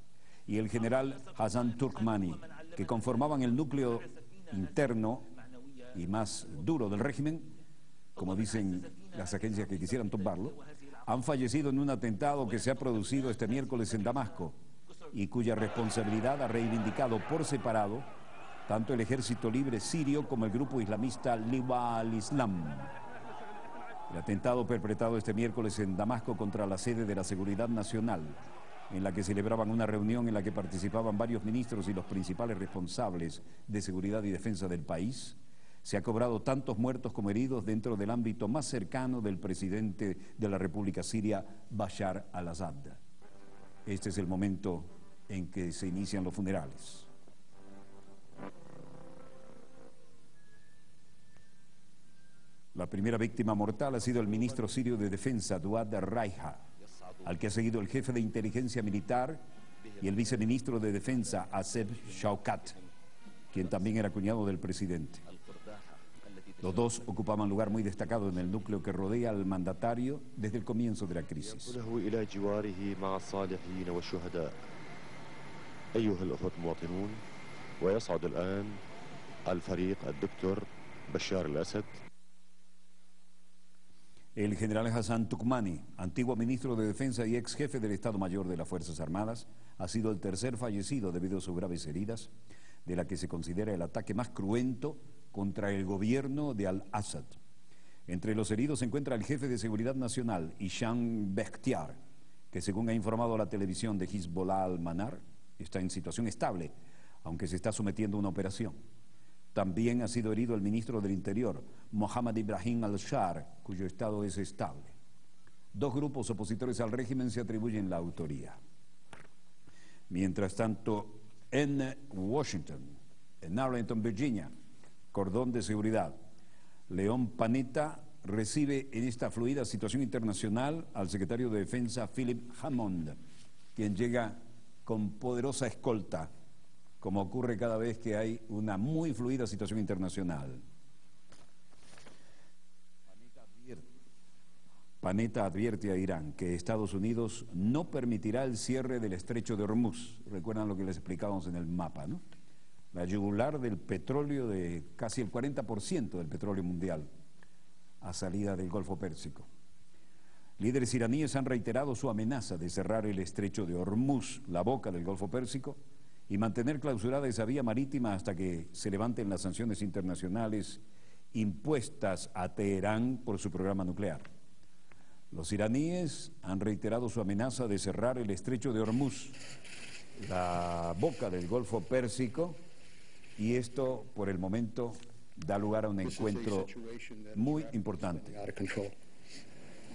y el general Hassan Turkmani, que conformaban el núcleo interno y más duro del régimen, como dicen las agencias que quisieran tumbarlo, han fallecido en un atentado que se ha producido este miércoles en Damasco y cuya responsabilidad ha reivindicado por separado tanto el Ejército Libre Sirio como el grupo islamista Liwa al-Islam. El atentado perpetrado este miércoles en Damasco contra la sede de la Seguridad Nacional, en la que celebraban una reunión en la que participaban varios ministros y los principales responsables de seguridad y defensa del país, se ha cobrado tantos muertos como heridos dentro del ámbito más cercano del presidente de la República Siria, Bashar al-Assad. Este es el momento en que se inician los funerales. La primera víctima mortal ha sido el ministro sirio de Defensa, Duad Raiha, al que ha seguido el jefe de inteligencia militar y el viceministro de Defensa, Azef Shawkat, quien también era cuñado del presidente. Los dos ocupaban lugar muy destacado en el núcleo que rodea al mandatario desde el comienzo de la crisis. El general Hassan Turkmani, antiguo ministro de Defensa y ex jefe del Estado Mayor de las Fuerzas Armadas, ha sido el tercer fallecido debido a sus graves heridas, de la que se considera el ataque más cruento contra el gobierno de al-Assad. Entre los heridos se encuentra el jefe de Seguridad Nacional, Hisham Bekhtiar, que según ha informado la televisión de Hezbollah al-Manar, está en situación estable, aunque se está sometiendo a una operación. También ha sido herido el ministro del Interior, Mohammad Ibrahim al-Shar, cuyo estado es estable. 2 grupos opositores al régimen se atribuyen la autoría. Mientras tanto, en Washington, en Arlington, Virginia, cordón de seguridad. León Panetta recibe en esta fluida situación internacional al secretario de Defensa Philip Hammond, quien llega con poderosa escolta, como ocurre cada vez que hay una muy fluida situación internacional. Panetta advierte a Irán que Estados Unidos no permitirá el cierre del estrecho de Hormuz. Recuerdan lo que les explicábamos en el mapa, ¿no? La yugular del petróleo, de casi el 40% del petróleo mundial a salida del Golfo Pérsico. Líderes iraníes han reiterado su amenaza de cerrar el estrecho de Hormuz, la boca del Golfo Pérsico, y mantener clausurada esa vía marítima hasta que se levanten las sanciones internacionales impuestas a Teherán por su programa nuclear. Los iraníes han reiterado su amenaza de cerrar el estrecho de Hormuz, la boca del Golfo Pérsico, y esto por el momento da lugar a un encuentro muy importante.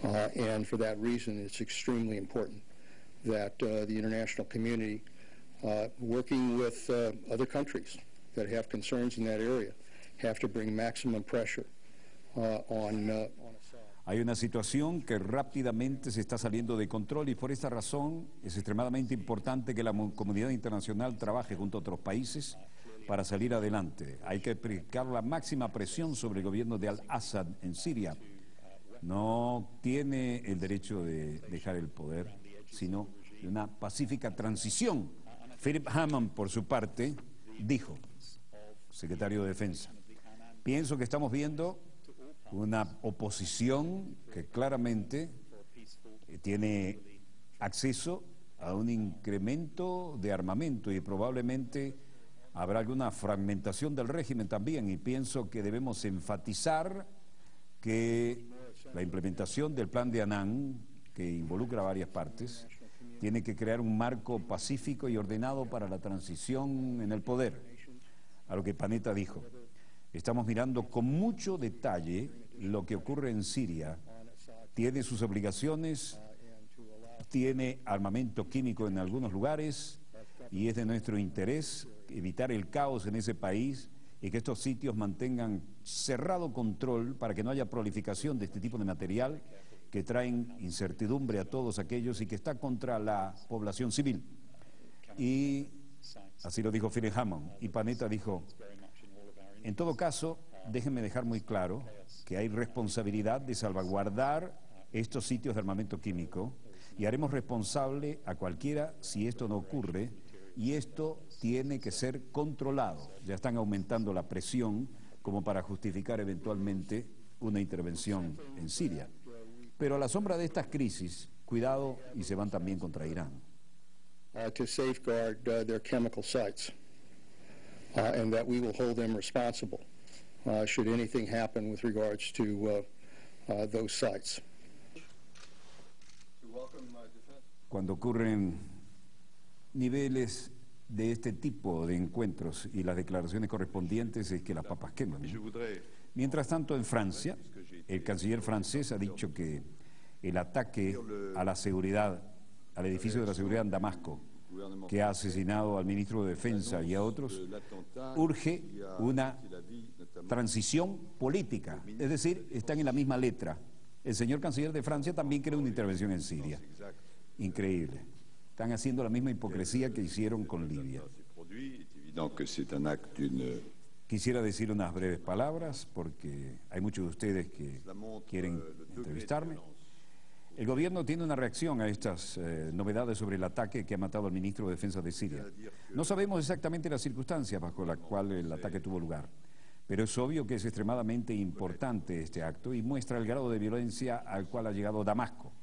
And for that reason, it's extremely important that the international community, working with other countries that have concerns in that area, have to bring maximum pressure on Assad. Hay una situación que rápidamente se está saliendo de control y por esta razón es extremadamente importante que la comunidad internacional trabaje junto a otros países para salir adelante. Hay que aplicar la máxima presión sobre el gobierno de Al-Assad en Siria. No tiene el derecho de dejar el poder, sino de una pacífica transición. Philip Hammond, por su parte, dijo, secretario de Defensa, pienso que estamos viendo una oposición que claramente tiene acceso a un incremento de armamento y probablemente habrá alguna fragmentación del régimen también, y pienso que debemos enfatizar que la implementación del plan de Annan, que involucra varias partes, tiene que crear un marco pacífico y ordenado para la transición en el poder. A lo que Panetta dijo, estamos mirando con mucho detalle lo que ocurre en Siria. Tiene sus obligaciones, tiene armamento químico en algunos lugares y es de nuestro interés evitar el caos en ese país y que estos sitios mantengan cerrado control para que no haya prolificación de este tipo de material que traen incertidumbre a todos aquellos y que está contra la población civil. Y así lo dijo Philip Hammond. Y Panetta dijo, en todo caso, déjenme dejar muy claro que hay responsabilidad de salvaguardar estos sitios de armamento químico y haremos responsable a cualquiera si esto no ocurre, y esto tiene que ser controlado. Ya están aumentando la presión como para justificar eventualmente una intervención en Siria. Pero a la sombra de estas crisis, cuidado, y se van también contra Irán. To safeguard their chemical sites, and that we will hold them responsible should anything happen with regards to those sites. Cuando ocurren niveles de este tipo de encuentros y las declaraciones correspondientes es que las papas queman. Mientras tanto, en Francia, el canciller francés ha dicho que el ataque a la seguridad, al edificio de la seguridad en Damasco, que ha asesinado al ministro de Defensa y a otros, urge una transición política. Es decir, están en la misma letra. El señor canciller de Francia también quiere una intervención en Siria. Increíble. Están haciendo la misma hipocresía que hicieron con Libia. Quisiera decir unas breves palabras porque hay muchos de ustedes que quieren entrevistarme. El gobierno tiene una reacción a estas novedades sobre el ataque que ha matado al ministro de Defensa de Siria. No sabemos exactamente las circunstancias bajo las cuales el ataque tuvo lugar, pero es obvio que es extremadamente importante este acto y muestra el grado de violencia al cual ha llegado Damasco.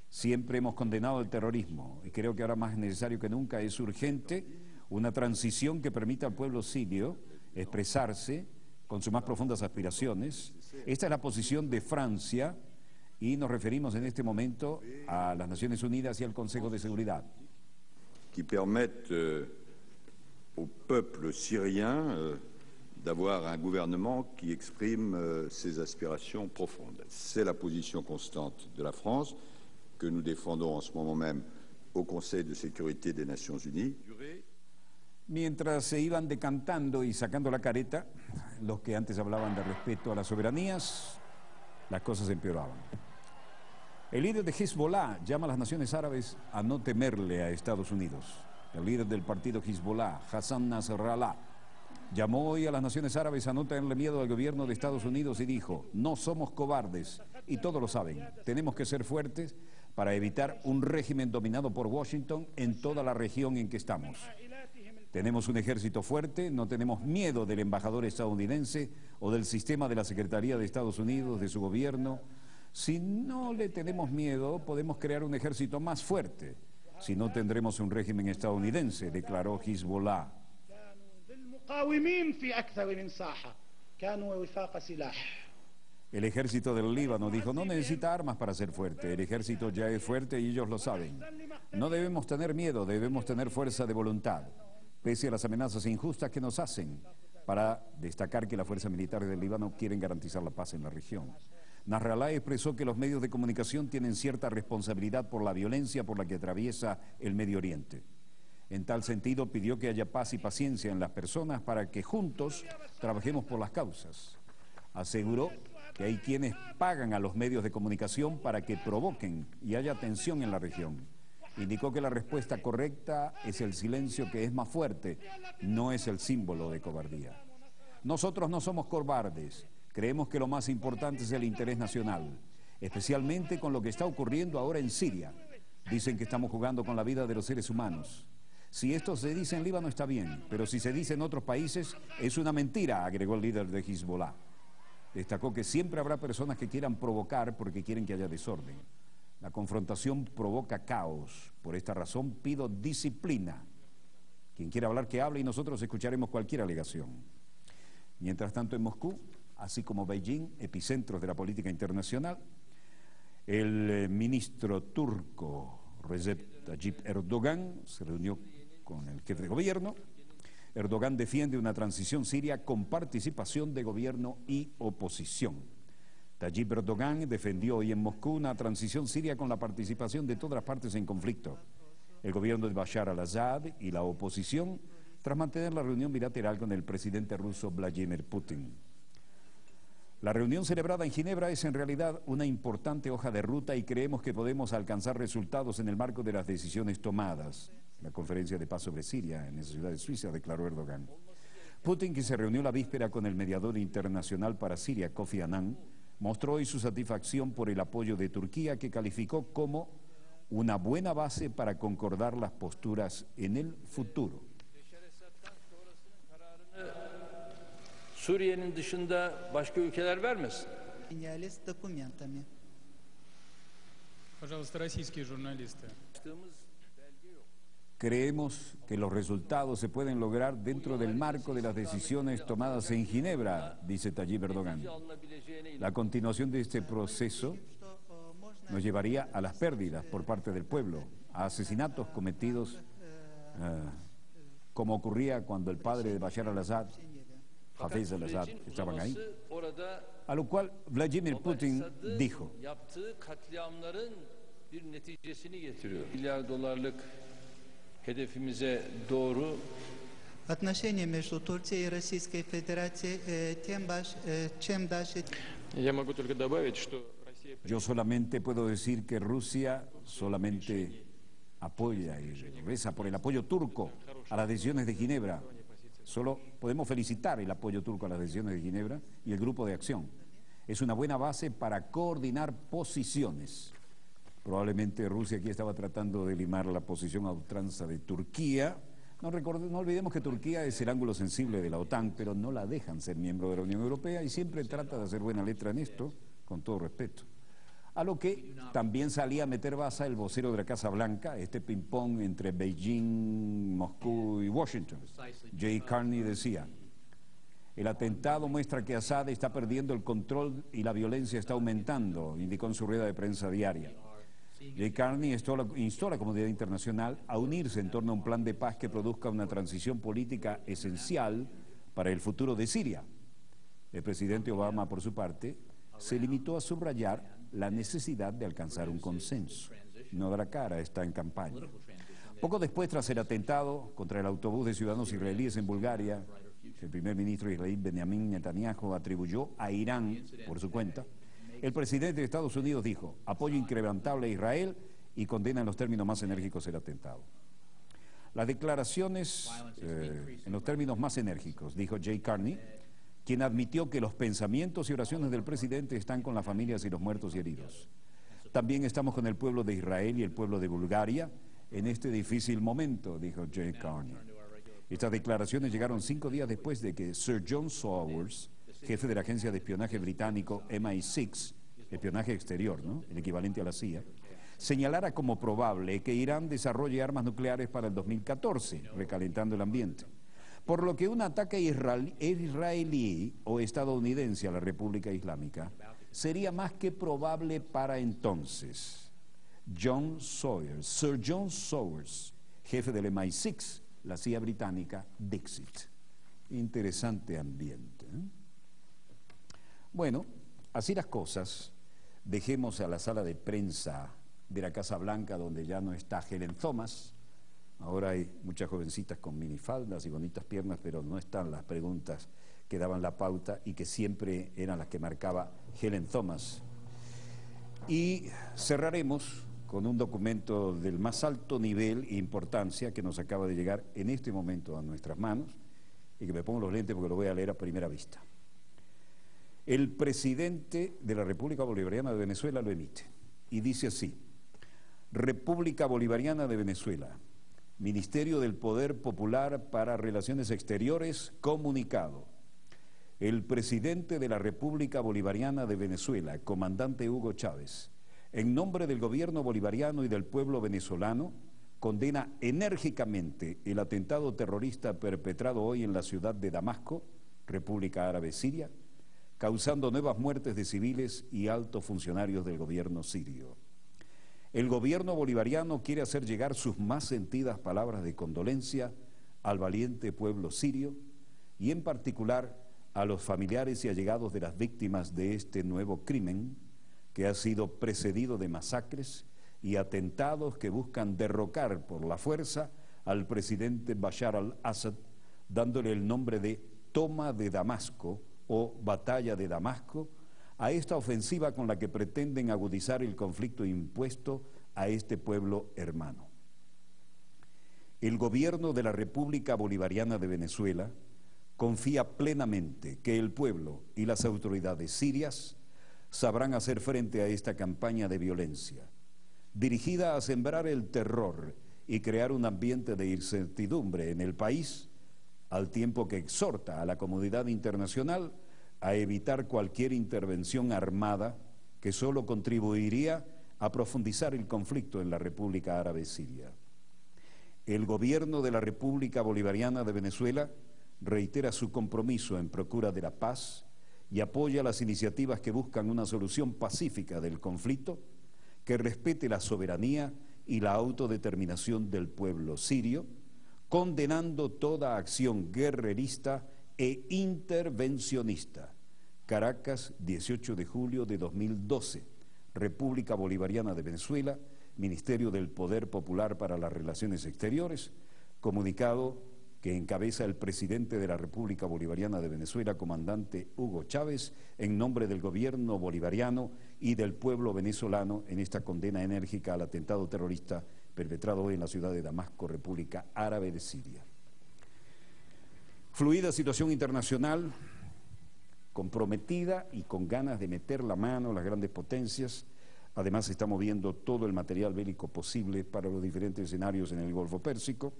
Siempre hemos condenado el terrorismo y creo que ahora más necesario que nunca es urgente una transición que permita al pueblo sirio expresarse con sus más profundas aspiraciones. Esta es la posición de Francia y nos referimos en este momento a las Naciones Unidas y al Consejo de Seguridad. Que permettent au peuple syrien d'avoir un gouvernement qui exprime ses aspirations profondes. C'est la position constante de la France que nous défendons en ce moment même au Conseil de sécurité des Nations Unies. Mientras se iban decantando y sacando la careta, los que antes hablaban de respeto a las soberanías, las cosas empeoraban. El líder de Hezbollah llama a las naciones árabes a no temerle a Estados Unidos. El líder del partido Hezbollah, Hassan Nasrallah, llamó hoy a las naciones árabes a no tenerle miedo al gobierno de Estados Unidos y dijo, no somos cobardes, y todos lo saben, tenemos que ser fuertes para evitar un régimen dominado por Washington en toda la región en que estamos. Tenemos un ejército fuerte, no tenemos miedo del embajador estadounidense o del sistema de la Secretaría de Estados Unidos, de su gobierno. Si no le tenemos miedo, podemos crear un ejército más fuerte. Si no, tendremos un régimen estadounidense, declaró Hezbollah. El ejército del Líbano dijo, no necesita armas para ser fuerte, el ejército ya es fuerte y ellos lo saben. No debemos tener miedo, debemos tener fuerza de voluntad, pese a las amenazas injustas que nos hacen, para destacar que las fuerzas militares del Líbano quieren garantizar la paz en la región. Nasrallah expresó que los medios de comunicación tienen cierta responsabilidad por la violencia por la que atraviesa el Medio Oriente. En tal sentido, pidió que haya paz y paciencia en las personas para que juntos trabajemos por las causas. Aseguró que hay quienes pagan a los medios de comunicación para que provoquen y haya tensión en la región. Indicó que la respuesta correcta es el silencio, que es más fuerte, no es el símbolo de cobardía. Nosotros no somos cobardes, creemos que lo más importante es el interés nacional, especialmente con lo que está ocurriendo ahora en Siria. Dicen que estamos jugando con la vida de los seres humanos. Si esto se dice en Líbano está bien, pero si se dice en otros países es una mentira, agregó el líder de Hezbollah. Destacó que siempre habrá personas que quieran provocar porque quieren que haya desorden. La confrontación provoca caos. Por esta razón pido disciplina. Quien quiera hablar que hable y nosotros escucharemos cualquier alegación. Mientras tanto, en Moscú, así como Beijing, epicentros de la política internacional, el ministro turco Recep Tayyip Erdogan se reunió con el jefe de gobierno. Erdogan defiende una transición siria con participación de gobierno y oposición. Tayyip Erdogan defendió hoy en Moscú una transición siria con la participación de todas las partes en conflicto, el gobierno de Bashar al-Assad y la oposición, tras mantener la reunión bilateral con el presidente ruso Vladimir Putin. La reunión celebrada en Ginebra es en realidad una importante hoja de ruta y creemos que podemos alcanzar resultados en el marco de las decisiones tomadas. La conferencia de paz sobre Siria en la ciudad de Suiza, declaró Erdogan. Putin, que se reunió la víspera con el mediador internacional para Siria, Kofi Annan, mostró hoy su satisfacción por el apoyo de Turquía, que calificó como una buena base para concordar las posturas en el futuro. Suriye'nin dışında başka ülkeler vermesin. Пожалуйста, российские журналисты. Creemos que los resultados se pueden lograr dentro del marco de las decisiones tomadas en Ginebra, dice Tayyip Erdogan. La continuación de este proceso nos llevaría a las pérdidas por parte del pueblo, a asesinatos cometidos como ocurría cuando el padre de Bashar al-Assad, Hafez al-Assad, estaban ahí. A lo cual Vladimir Putin dijo: hedefimize doğru. Отношения между Турцией и Российской Федерацией Я могу только добавить, что Yo solamente puedo decir que Rusia solamente apoya y reza por el apoyo turco a las decisiones de Ginebra. Solo podemos felicitar el apoyo turco a las decisiones de Ginebra y el grupo de acción. Es una buena base para coordinar posiciones. Probablemente Rusia aquí estaba tratando de limar la posición a ultranza de Turquía. No olvidemos que Turquía es el ángulo sensible de la OTAN, pero no la dejan ser miembro de la Unión Europea y siempre trata de hacer buena letra en esto, con todo respeto. A lo que también salía a meter baza el vocero de la Casa Blanca, este ping-pong entre Beijing, Moscú y Washington. Jay Carney decía: el atentado muestra que Assad está perdiendo el control y la violencia está aumentando, indicó en su rueda de prensa diaria. Jay Carney instó a la comunidad internacional a unirse en torno a un plan de paz que produzca una transición política esencial para el futuro de Siria. El presidente Obama, por su parte, se limitó a subrayar la necesidad de alcanzar un consenso. No dará cara, está en campaña. Poco después, tras el atentado contra el autobús de ciudadanos israelíes en Bulgaria, el primer ministro israelí Benjamin Netanyahu atribuyó a Irán por su cuenta, el presidente de Estados Unidos dijo: apoyo incrementable a Israel y condena en los términos más enérgicos el atentado. Las declaraciones en los términos más enérgicos, dijo Jay Carney, quien admitió que los pensamientos y oraciones del presidente están con las familias y los muertos y heridos. También estamos con el pueblo de Israel y el pueblo de Bulgaria en este difícil momento, dijo Jay Carney. Estas declaraciones llegaron 5 días después de que Sir John Sowers, jefe de la agencia de espionaje británico MI6, espionaje exterior, ¿no?, el equivalente a la CIA, señalara como probable que Irán desarrolle armas nucleares para el 2014, recalentando el ambiente. Por lo que un ataque israelí o estadounidense a la República Islámica sería más que probable para entonces. Sir John Sowers, jefe del MI6, la CIA británica, Dixit. Interesante ambiente, ¿eh? Bueno, así las cosas. dejemos a la sala de prensa de la Casa Blanca, donde ya no está Helen Thomas. Ahora hay muchas jovencitas con minifaldas y bonitas piernas, pero no están las preguntas que daban la pauta y que siempre eran las que marcaba Helen Thomas. Y cerraremos con un documento del más alto nivel e importancia que nos acaba de llegar en este momento a nuestras manos, y que me pongo los lentes porque lo voy a leer a primera vista. El presidente de la República Bolivariana de Venezuela lo emite y dice así: República Bolivariana de Venezuela, Ministerio del Poder Popular para Relaciones Exteriores, comunicado. El presidente de la República Bolivariana de Venezuela, comandante Hugo Chávez, en nombre del gobierno bolivariano y del pueblo venezolano, condena enérgicamente el atentado terrorista perpetrado hoy en la ciudad de Damasco, República Árabe Siria, causando nuevas muertes de civiles y altos funcionarios del gobierno sirio. El gobierno bolivariano quiere hacer llegar sus más sentidas palabras de condolencia al valiente pueblo sirio y en particular a los familiares y allegados de las víctimas de este nuevo crimen que ha sido precedido de masacres y atentados que buscan derrocar por la fuerza al presidente Bashar al-Assad, dándole el nombre de Toma de Damasco o Batalla de Damasco, a esta ofensiva con la que pretenden agudizar el conflicto impuesto a este pueblo hermano. El gobierno de la República Bolivariana de Venezuela confía plenamente que el pueblo y las autoridades sirias sabrán hacer frente a esta campaña de violencia, dirigida a sembrar el terror y crear un ambiente de incertidumbre en el país, al tiempo que exhorta a la comunidad internacional a evitar cualquier intervención armada que solo contribuiría a profundizar el conflicto en la República Árabe Siria. El gobierno de la República Bolivariana de Venezuela reitera su compromiso en procura de la paz y apoya las iniciativas que buscan una solución pacífica del conflicto que respete la soberanía y la autodeterminación del pueblo sirio, condenando toda acción guerrerista e intervencionista. Caracas, 18 de julio de 2012, República Bolivariana de Venezuela, Ministerio del Poder Popular para las Relaciones Exteriores, comunicado que encabeza el presidente de la República Bolivariana de Venezuela, comandante Hugo Chávez, en nombre del gobierno bolivariano y del pueblo venezolano en esta condena enérgica al atentado terrorista perpetrado hoy en la ciudad de Damasco, República Árabe de Siria. Fluida situación internacional, comprometida y con ganas de meter la mano a las grandes potencias. Además se está moviendo todo el material bélico posible para los diferentes escenarios en el Golfo Pérsico.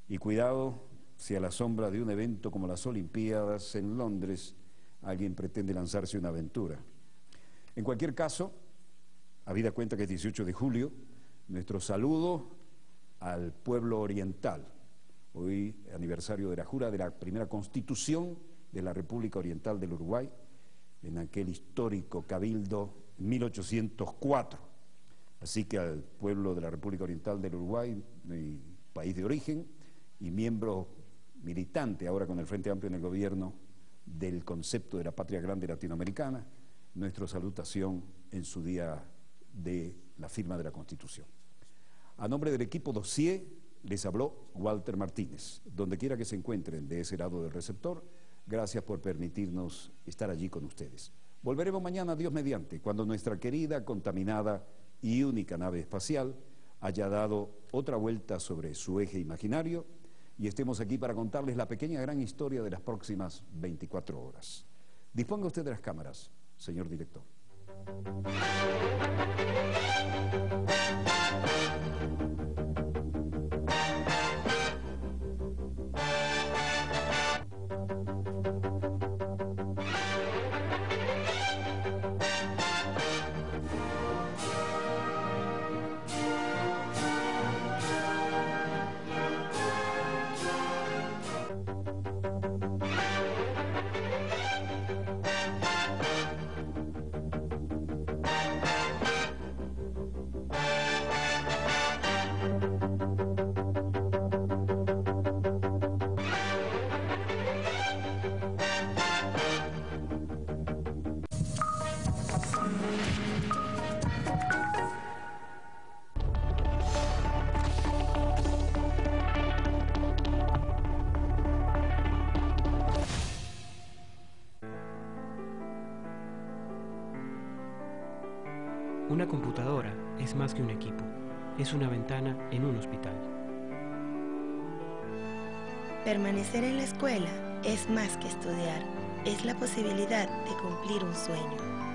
Y cuidado si a la sombra de un evento como las Olimpiadas en Londres alguien pretende lanzarse una aventura. En cualquier caso, habida cuenta que es 18 de julio, nuestro saludo al pueblo oriental. Hoy aniversario de la jura de la primera constitución de la República Oriental del Uruguay, en aquel histórico cabildo 1804. Así que al pueblo de la República Oriental del Uruguay, mi país de origen, y miembro militante ahora con el Frente Amplio en el gobierno del concepto de la patria grande latinoamericana, nuestra salutación en su día de la firma de la Constitución. A nombre del equipo Dossier les habló Walter Martínez. Donde quiera que se encuentren de ese lado del receptor, gracias por permitirnos estar allí con ustedes. Volveremos mañana, Dios mediante, cuando nuestra querida, contaminada y única nave espacial haya dado otra vuelta sobre su eje imaginario y estemos aquí para contarles la pequeña gran historia de las próximas 24 horas. Disponga usted de las cámaras, señor director. Una computadora es más que un equipo, es una ventana en un hospital. Permanecer en la escuela es más que estudiar, es la posibilidad de cumplir un sueño.